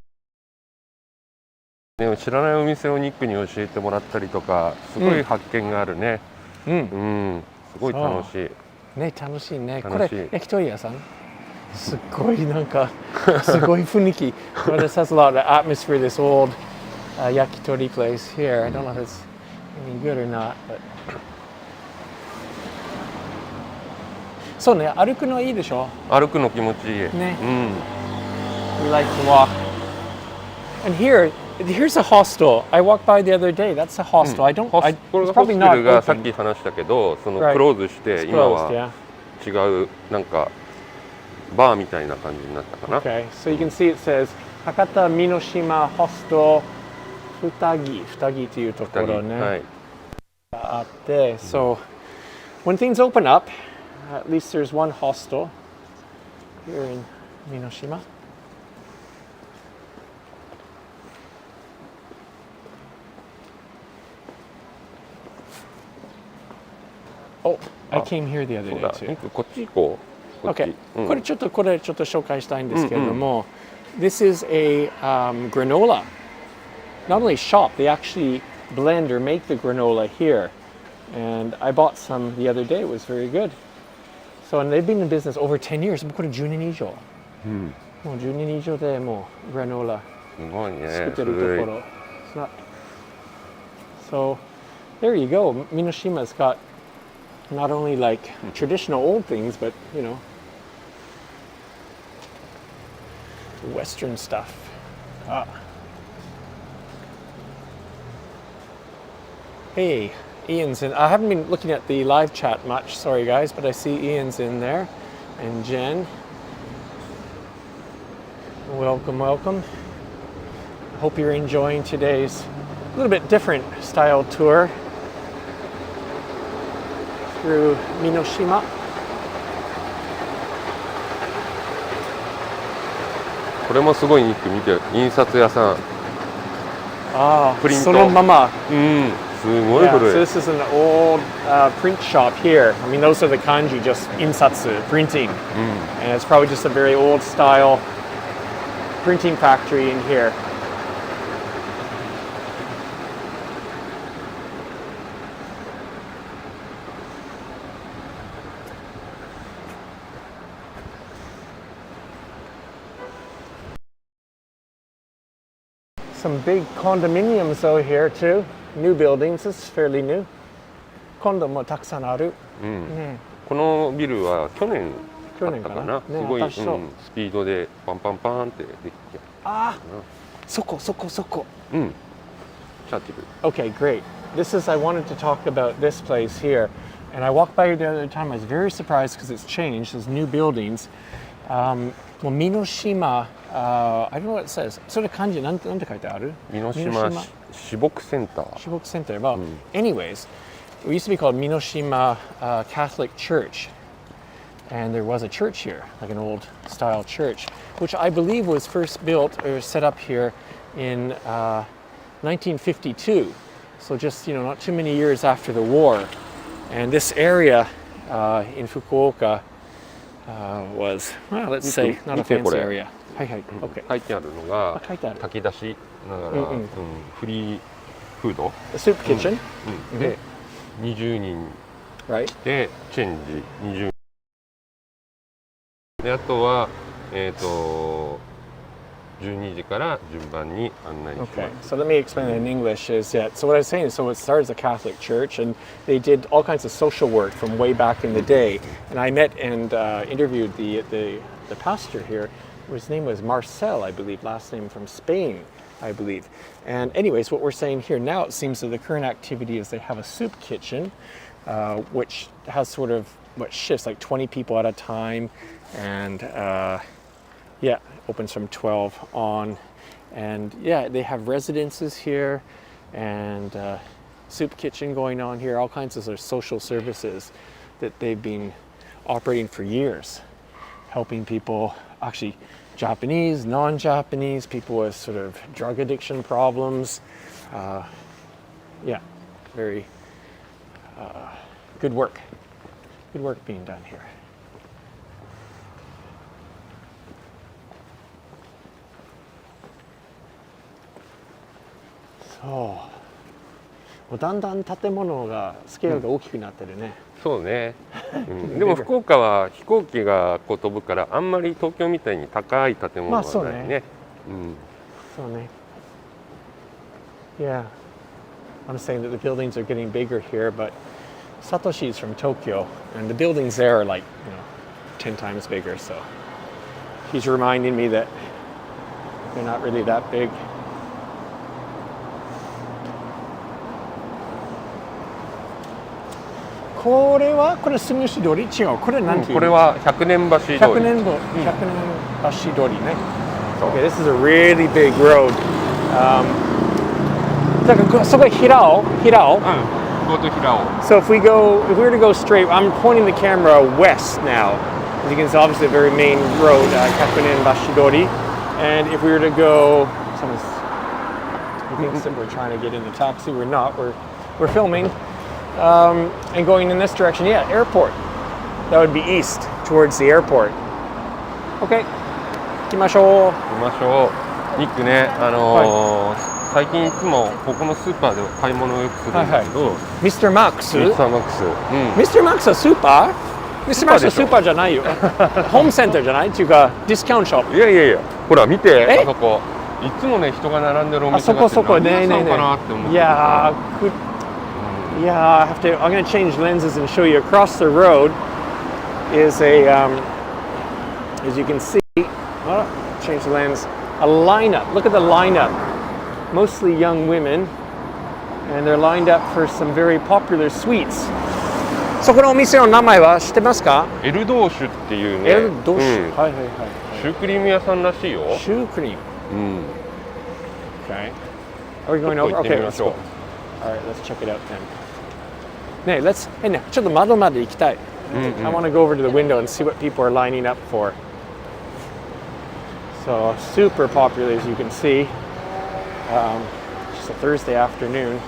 知らないお店をニックに教えてもらったりとか、すごい発見があるね。すごい楽しい。ね、楽しいね。これ焼き鳥屋さん。すごいなんかすごい雰囲気。Well, this has a lot of atmosphere. This old yakitori place here. I don't know if it's any good or not, but. そうね、歩くのいいでしょ。歩くの気持ちいい。ね。We like to walk. And here's a hostel. I walked by the other day. That's a hostel. I don't. これがホステルがさっき話したけど、そのクローズして今は違うなんかバーみたいな感じになったかな。Okay, so you can see it says Hakata Minoshima Hostel 二木というところね。あって、so when things open up, at least there's one hostel here in Minoshima. Oh, I came here the other day too. こっち行こう。Okay. これちょっと紹介したいんですけれども、this is a granola. Not only shop, they actually blend or make the granola here. And I bought some the other day. It was very good. So, and they've been in business over 10 years. もうこれ10年以上。もう10年以上でもうグラノーラ作ってるところ。So, there you go. Minoshima's got not only like traditional old things, but you know, Western stuff. Hey, Ian's in. I haven't been looking at the live chat much, sorry guys, but I see Ian's in there, and Jen. Welcome, welcome. I hope you're enjoying today's a little bit different style tour through Minoshima. これもすごいニック見て、印刷屋さん。プリント。そのまま。すごい古い。So this is an old print shop here. I mean, those are the kanji, just insatsu, printing. And it's probably just a very old style printing factory in here. Some big condominiums over here too. New buildings. This is fairly new. コンドもたくさんある。このビルは去年かな。すごい、スピードでパンパンパンってできて。そこ。チャーティブ。 Okay, great. This is, I wanted to talk about this place here. And I walked by here the other time. I was very surprised because it's changed. There's new buildings. Well, Minoshima, I don't know what it says. それ漢字なんて書いてある？Minoshima 私牧センター。私牧センター。Well, anyways, it used to be called Minoshima Catholic Church. And there was a church here, like an old style church, which I believe was first built or set up here in 1952. So just, not too many years after the war. And this area in Fukuoka was, well, let's say, not a fancy area. はいはい。Okay. 書いてあるのが炊き出しながら、フリーフード。The soup kitchen. で20人でチェンジ20人。であとは12時から順番に案内します。Okay, so let me explain it in English. So what I was saying is, so it started as a Catholic church, and they did all kinds of social work from way back in the day. And I met and interviewed the pastor here. His name was Marcel, I believe, last name from Spain. I believe. And anyways, what we're saying here now, it seems that the current activity is they have a soup kitchen, which has sort of what shifts like 20 people at a time, and yeah, opens from 12 on. And yeah, they have residences here and soup kitchen going on here, all kinds of sort of social services that they've been operating for years, helping people, actually Japanese, non-Japanese, people with sort of drug addiction problems. Yeah, very good work being done here.そうもうだんだん建物がスケールが大きくなってるね。そうね、でも福岡は飛行機がこう飛ぶからあんまり東京みたいに高い建物はないね。そうね。Yeah, I'm saying that the buildings are getting bigger here, but Satoshi is from Tokyo, and the buildings there are like 10 times bigger. So he's reminding me that they're not really that big. これ住吉通り違う。これ何ていうの？これは百年橋通り。百年橋通りね。Okay, this is a really big road. だからそこ平尾。Go to 平尾。So if we were to go straight, I'm pointing the camera west now. As you can see, obviously a very main road, 百年橋通り. And if we were to go, he thinks that we're trying to get in the taxi. We're not. We're filming. And going in this direction, yeah, airport. That would be east towards the airport. Okay, 行きましょう。ニックね、最近いつもここのスーパーで買い物をよくするんだけど、ミスターマックス。ミスターマックス。ミスターマックスはスーパー？ミスターマックスはスーパーじゃないよ。ホームセンターじゃないっていうかディスカウントショップ。いや、ほら見て、あそこ。いつもね人が並んでるお店があって、そこね。何かなって思って。Yeah, I'm going to change lenses and show you. Across the road is as you can see, change the lens, a lineup. Look at the lineup. Mostly young women, and they're lined up for some very popular sweets. そこのお店の名前は知ってますか？エルドーシュっていうね。エルドーシュ。はい。シュークリーム屋さんらしいよ。シュークリーム。Okay. Are we going over? Okay, let's go. All right, let's check it out then. ね、ちょっと窓まで行きたい。I want to go over to the window and see what people are lining up for. So super popular, as you can see. Just a Thursday afternoon.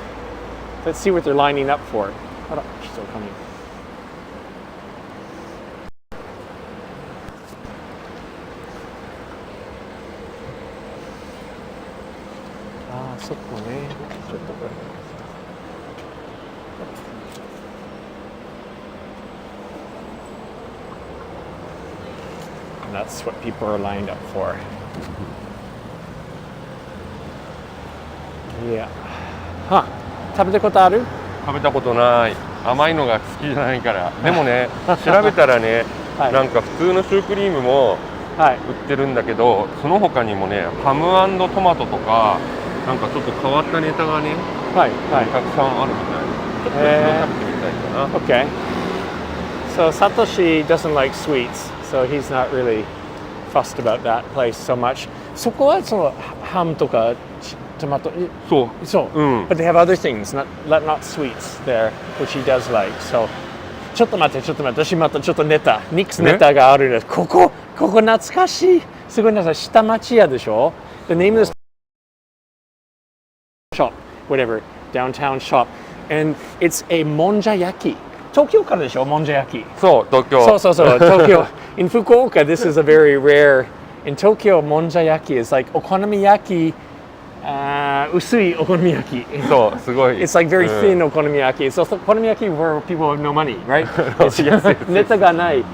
Let's see what they're lining up for. Still coming. そこね。ちょっとこれ。And that's what people are lined up for. Yeah. 食べたことある？食べたことない。甘いのが好きじゃないから。でもね、調べたらね、なんか普通のシュークリームも売ってるんだけど、その他にもね、ハム&トマトとか、なんかちょっと変わったネタがね、たくさんあるみたい。ちょっと一度食べてみたいかな。Okay. So Satoshi doesn't like sweets, so he's not really fussed about that place so much. そこはそのハムとかトマト。そう。But they have other things, not sweets there, which he does like. So ちょっと待って、私またちょっとネタがあるんです。ここ懐かしい。すごいな、下町屋でしょ。The name of the shop, whatever, downtown shop, and it's a manger yaki. 東京からでしょ、もんじゃ焼き。そう、東京。そう、東京。In Fukuoka, this is a very rare. In Tokyo, もんじゃ焼き is like お好み焼き、薄いお好み焼き。そう、すごい。It's like very thin お好み焼き。So お好み焼き where people have no money, right? ネタがない。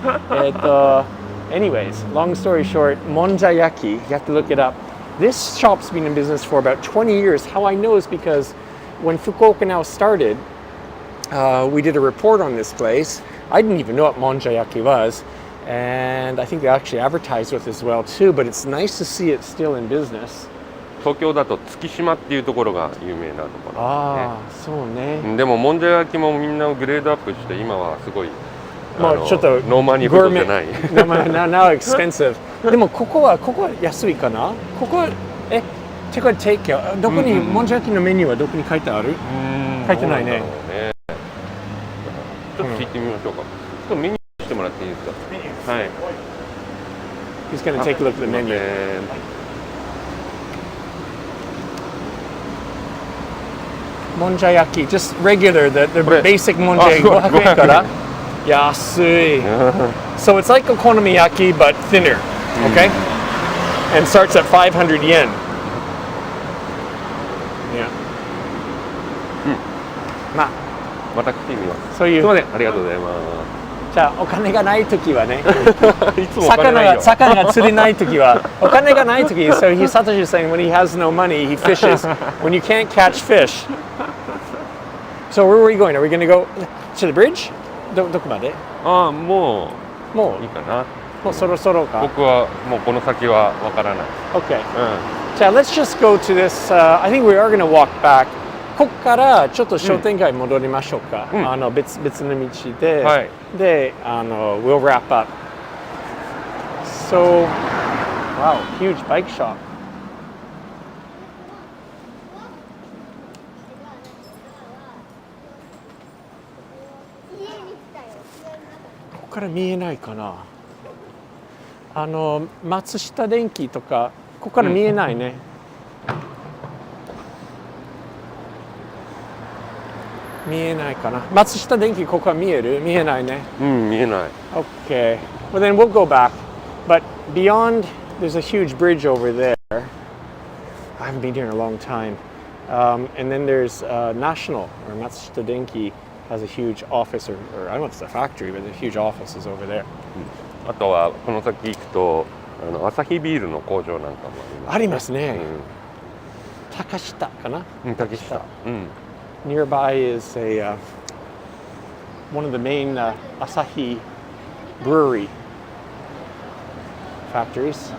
Anyways, long story short, もんじゃ焼き, you have to look it up. This shop's been in business for about 20 years. How I know is because when Fukuoka now started, we did a report on this place. I didn't even know what monjayaki was, and I think they actually advertised with it as well too, but it's nice to see it still in business. 東京だと月島っていうところが有名なところ、ああ、そうね。でももんじゃ焼きもみんなグレードアップして今はすごいもうちょっとノーマニフードじゃない。now expensive。でもここは安いかな？ここてかテイクアウト。どこにもんじゃ焼きのメニューはどこに書いてある？書いてないね。ちょっと聞いてみましょうか。ちょっとメニューしてもらっていいですか？はい。He's going to take a look at the menu. もんじゃ焼き just regular, the basic もんじゃ焼き500円から。安い。So it's like okonomiyaki but thinner, okay? And starts at 500 yen. Yeah. また来てみます。そういう。すみません、ありがとうございます。じゃあお金がないときはね、いつもお金ないよ。魚が釣れないときは、お金がないとき、so Satoshi is saying when he has no money, he fishes. When you can't catch fish. So where are we going? Are we going to go to the bridge? どこまで？ああ、もういいかな。もうそろそろか。僕はもうこの先はわからない。Okay. じゃあ let's just go to this. I think we are going to walk back. ここからちょっと商店街戻りましょうか。別の道で、はい、でwe'll wrap up. So, wow, huge bike shop. ここから見えないかな。松下電器とかここから見えないね。見えないかな。松下電器ここは見える？見えないね。見えない。Okay. Well then we'll go back. But beyond, there's a huge bridge over there. I haven't been here in a long time. And then there's National, or Matsushita Denki has a huge office, or I don't know if it's a factory, but there's huge offices over there. あとはこの先行くとアサヒビールの工場なんかもありますね。高下かな？高下。Nearby is one of the main Asahi brewery factories.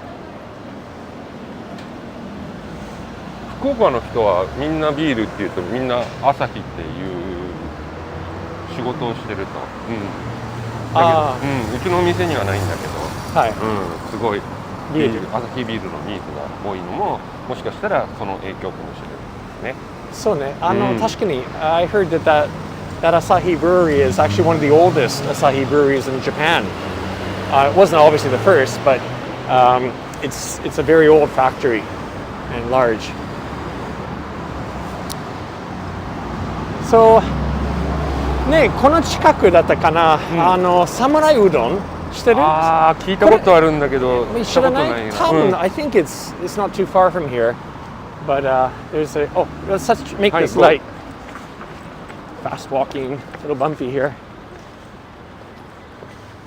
福岡の人はみんなビールっていうとみんなアサヒっていう仕事をしてると。だけど、うちの店にはないんだけど、はい、すごいアサヒビールのニーズが多いのももしかしたらその影響かもしれないですね。そうね。確かに I heard that Asahi brewery is actually one of the oldest Asahi breweries in Japan. It wasn't obviously the first, but it's a very old factory and large. So ね、この近くだったかな、サムライうどんしてる？ああ、聞いたことあるんだけど、知らない？多分、I think it's not too far from here, but there's a let's make this light. Fast walking, a little bumpy here.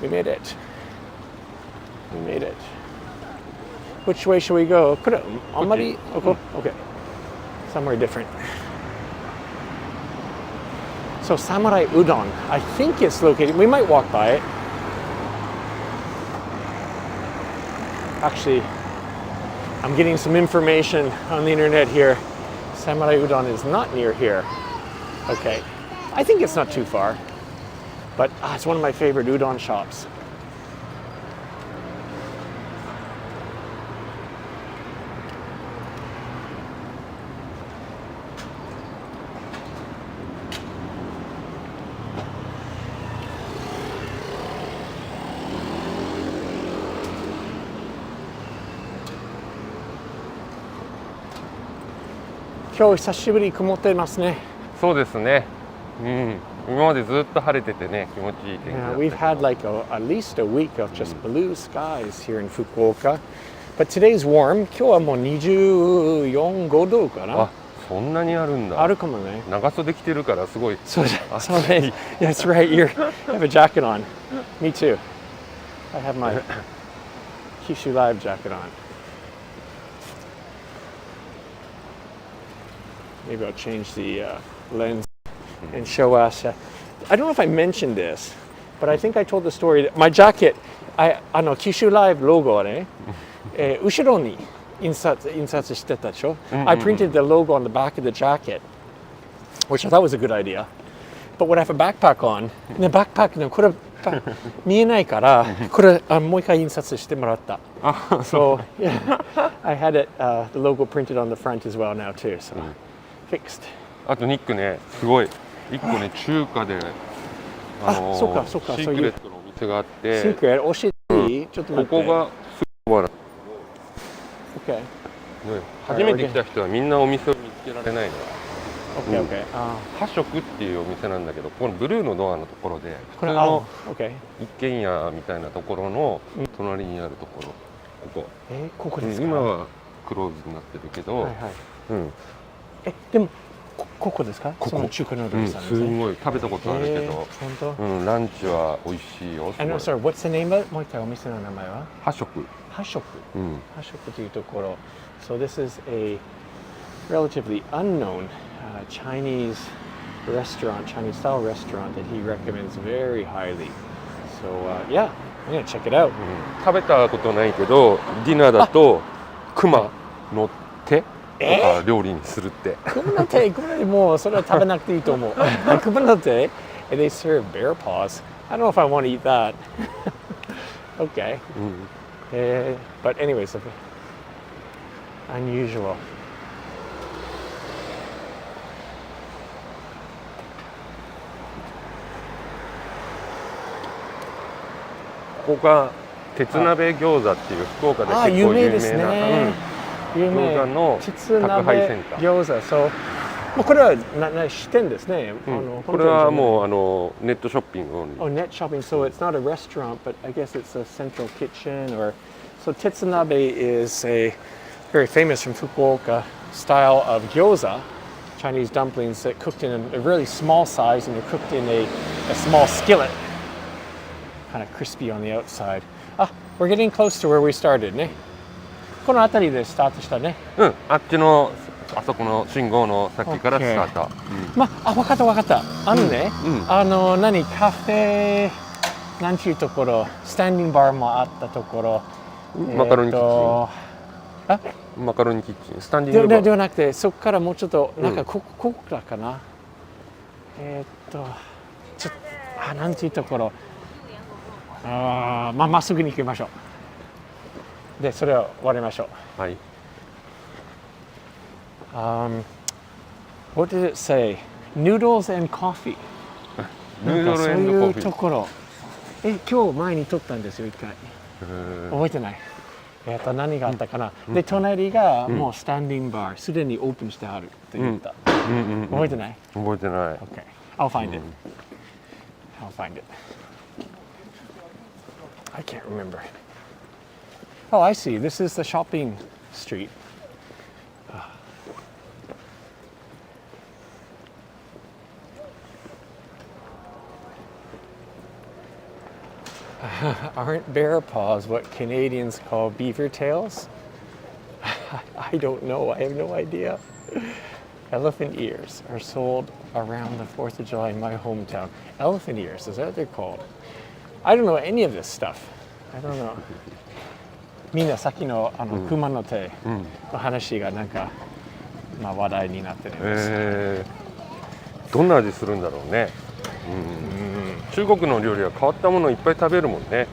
We made it. We made it. Which way should we go? これあんまりokay. Somewhere different. So Samurai Udon, I think it's located, we might walk by it. Actually, I'm getting some information on the internet here. Samurai Udon is not near here. Okay, I think it's not too far, but it's one of my favorite udon shops.今日久しぶりに曇ってますね。そうですね。今までずっと晴れててね、気持ちいい天気だった。We've had like at least a week of just blue skies here in Fukuoka. But today's warm. 今日はもう24、5度かな。あ、そんなにあるんだ。あるかもね。長袖着てるからすごい。そうね。That's right. You have a jacket on. Me too. I have my Kyushu Live jacket on. Maybe I'll change the lens and show us. I don't know if I mentioned this, but I think I told the story that my jacket, Kyushu Live logo ね、後ろに印刷してたでしょ。I printed the logo on the back of the jacket, which I thought was a good idea. But when I have a backpack on, the backpack のこれ見えないから、これもう一回印刷してもらった。So yeah, I had it, the logo printed on the front as well now too. So fixed. あとニックね、すごい一個ね中華でそうかそうか、シークレットのお店があって、シークレット教えていい？ちょっと待って。ここがすごい。Okay. 初めて来た人はみんなお店を見つけられないの。Okay, okay. 破食っていうお店なんだけど、このブルーのドアのところでこれ一軒家みたいなところの隣にあるところ、ここですか？今はクローズになってるけど、でもここですか？その中華の料理さんですね。すごい食べたことあるけど、ランチは美味しいよ。And sorry, what's the name of it? もう一回お店の名前は？破食。破食。破食というところ。So this is a relatively unknown Chinese restaurant, Chinese style restaurant that he recommends very highly. So yeah, I'm gonna check it out. 食べたことないけど、ディナーだと熊の手とか料理にするって。熊の手もうそれは食べなくていいと思う。熊の手 and they serve bear paws. I don't know if I want to eat that. Okay. But anyways, unusual. ここが鉄鍋餃子っていう福岡で結構有名な餃子の宅配センター。餃子、そう。これは支店ですね。これはもうネットショッピング。Net shopping. So it's not a restaurant, but I guess it's a central kitchen. Or so tetsunabe is a very famous from Fukuoka style of gyoza, Chinese dumplings that cooked in a really small size and they're cooked in a small skillet. Kind of crispy on the outside. We're getting close to where we started ね。この辺りでスタートしたね。あっちのあそこの信号の先からスタート。分かった。何カフェなんていうところ、スタンディングバーもあったところ。マカロニキッチン。マカロニキッチン。スタンディングバー。ではなくて、そこからもうちょっとなんかここからかな。なんていうところ。まっすぐに行きましょう。で、それを終わりましょう。はい。What did it say? Noodles and coffee. ヌードル&コーヒー。そういうところ。今日前に撮ったんですよ、一回。覚えてない。何があったかな。で、隣がもうスタンディングバー、すでにオープンしてあるって言った。覚えてない？覚えてない。Okay. I'll find it. I'll find it. I can't remember. Oh, I see. This is the shopping street. Aren't bear paws what Canadians call beaver tails? I don't know. I have no idea. Elephant ears are sold around the 4th of July in my hometown. Elephant ears, is that what they're called? I don't know any of this stuff. I don't know. みんなさっきの熊の手の話がなんか話題になってるんです。どんな味するんだろうね。中国の料理は変わったものをいっぱい食べるもんね。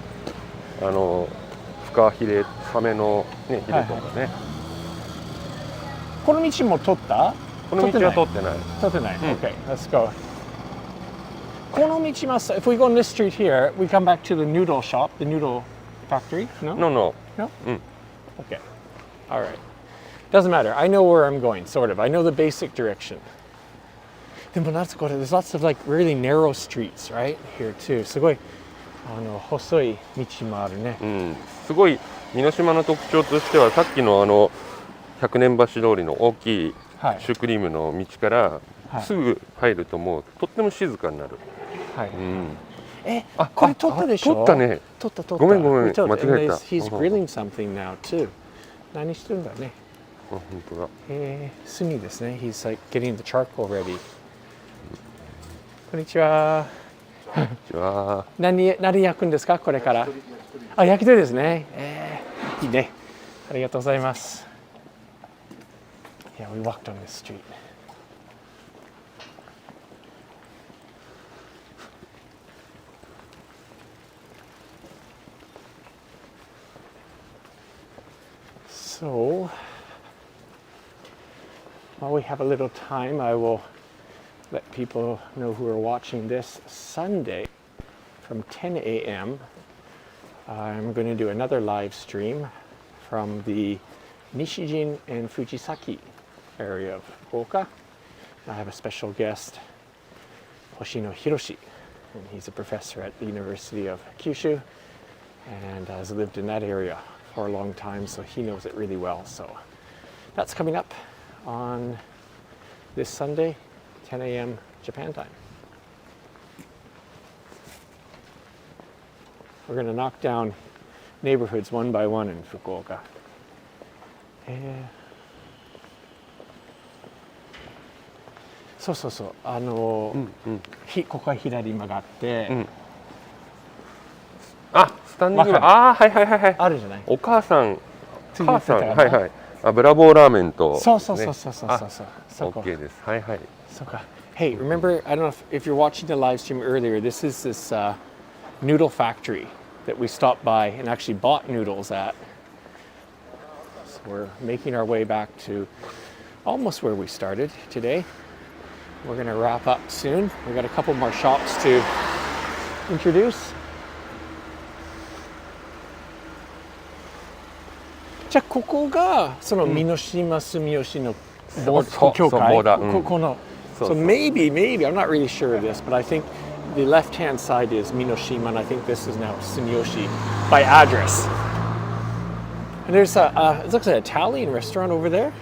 フカヒレ、サメのねヒレとかね。この道も通った？この道は通ってない。通ってない。Okay, let's go. この道まっすぐ if we go on this street here, we come back to the noodle shop, the noodle factory. No? No. Okay. All right. Doesn't matter. I know where I'm going, sort of. I know the basic direction. でも夏これ there's lots of like really narrow streets, right? Here too. すごい細い道もあるね。すごい箕島の特徴としてはさっきの百年橋通りの大きいシュークリームの道からすぐ入るともうとっても静かになる。これ撮ったでしょ？撮ったね。撮った。ごめん間違えた。He's grilling something now too. 何してるんだね。本当だ。炭ですね。He's like getting the charcoal ready. こんにちは。こんにちは。何焼くんですかこれから？焼き鳥ですね。いいね。ありがとうございます。Yeah, we walked on this street. So, while we have a little time, I will let people know who are watching this Sunday from 10 a.m. I'm going to do another live stream from the Nishijin and Fujisaki area of Fukuoka. I have a special guest, Hoshino Hiroshi, and he's a professor at the University of Kyushu and has lived in that area for a long time, so he knows it really well. So that's coming up on this Sunday, 10 a.m. Japan time. We're going to knock down neighborhoods one by one in Fukuoka. So,ここが左に曲がって、あ、スタンディング、ああ、はいはいはいはい。あるじゃない。お母さん、母さん、はいはい。あ、ブラボーラーメンと。そう。OK です。はいはい。そうか。Hey, remember, I don't know if you're watching the live stream earlier, this is this noodle factory that we stopped by and actually bought noodles at. So we're making our way back to almost where we started today. We're going to wrap up soon. We've got a couple more shops to introduce. じゃあここがそのMinoshima住吉の教会。この So maybe, I'm not really sure of this, but I think the left-hand side is Minoshima, and I think this is now Sumiyoshi by address. And there's it looks like an Italian restaurant over there.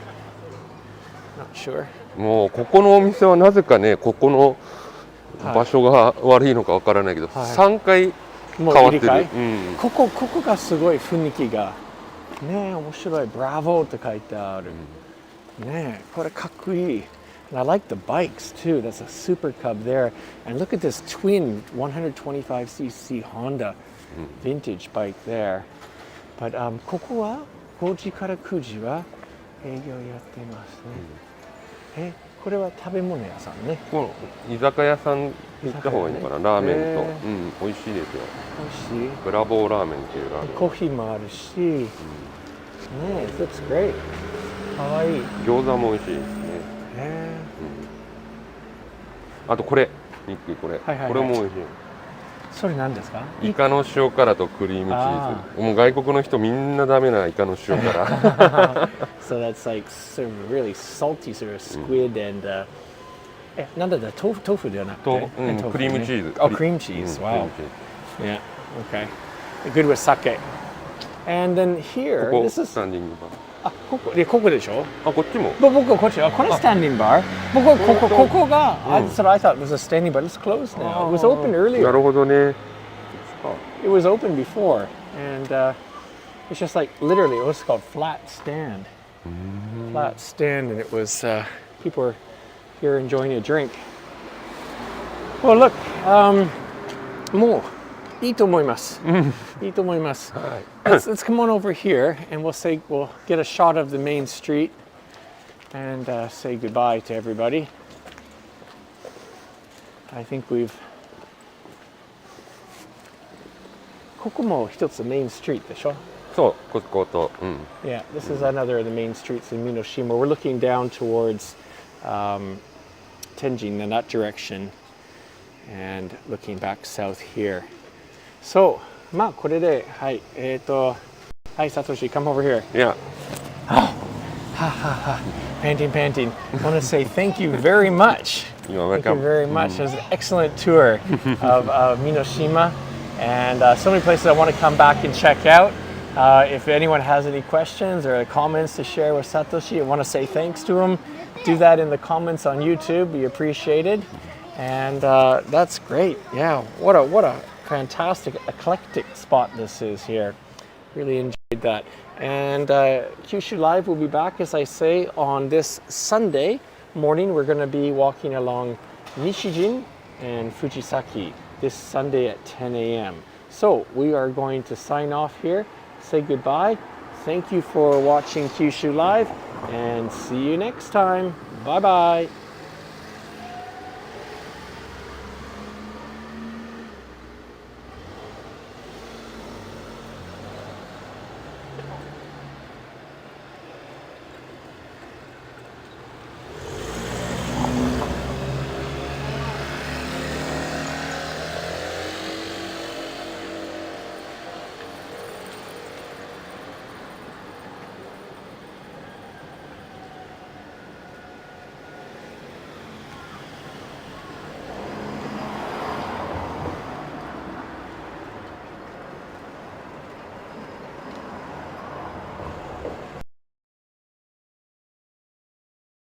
Not sure. もうここのお店はなぜかね、ここの場所が悪いのかわからないけど、3回変わってる。ここがすごい雰囲気がねえ、面白い。ブラボーって書いてある。ねえ、これかっこいい。And I like the bikes too. That's a Super Cub there. And look at this twin 125cc Honda vintage bike there. But ここは5時から9時は営業やってますね。これは食べ物屋さんね。この居酒屋さん行った方がいいのかな、ラーメンと。美味しいですよ。美味しい。ブラボーラーメンっていうラーメン。コーヒーもあるし。ねえ、that's great. かわいい。餃子も美味しいですね。あとこれ、ニックこれ、これも美味しい。それ何ですか？イカの塩辛とクリームチーズ。もう外国の人みんなダメなイカの塩辛。So that's like sort of really salty sort of squid and なんだ豆腐ではなくてクリームチーズ。Oh, cream cheese. Wow. Yeah. Okay. Good with sake. And then here, this is スタンディングバー。ここでしょ？こっちも。僕はこっち。これスタンディングバー。ここが、that's what I thought was a standing bar. It's closed now. It was open earlier. なるほどね。It was open before, and it's just like literally it was called flat stand. Flat stand, and it was people were here enjoying a drink. Well, look, もういいと思います。いいと思います。Let's come on over here, and we'll get a shot of the main street, and say goodbye to everybody. I think we've. ここも一つ main street でしょ？そう、ここと。Yeah, this is another of the main streets in Minoshima. We're looking down towards Tenjin in that direction, and looking back south here. So, まあこれで、はい、はい、Satoshi, come over here. Yeah. Panting. I want to say thank you very much. You're welcome. Thank you very much. It was an excellent tour of Minoshima, and so many places I want to come back and check out. If anyone has any questions or comments to share with Satoshi, I want to say thanks to him. Do that in the comments on YouTube. We appreciate it. And that's great. Yeah, what a fantastic eclectic spot this is here. Really enjoyed that. And Kyushu Live will be back, as I say, on this Sunday morning. We're going to be walking along Nishijin and Fujisaki this Sunday at 10 a.m. So we are going to sign off here, say goodbye. Thank you for watching Kyushu Live and see you next time. Bye bye.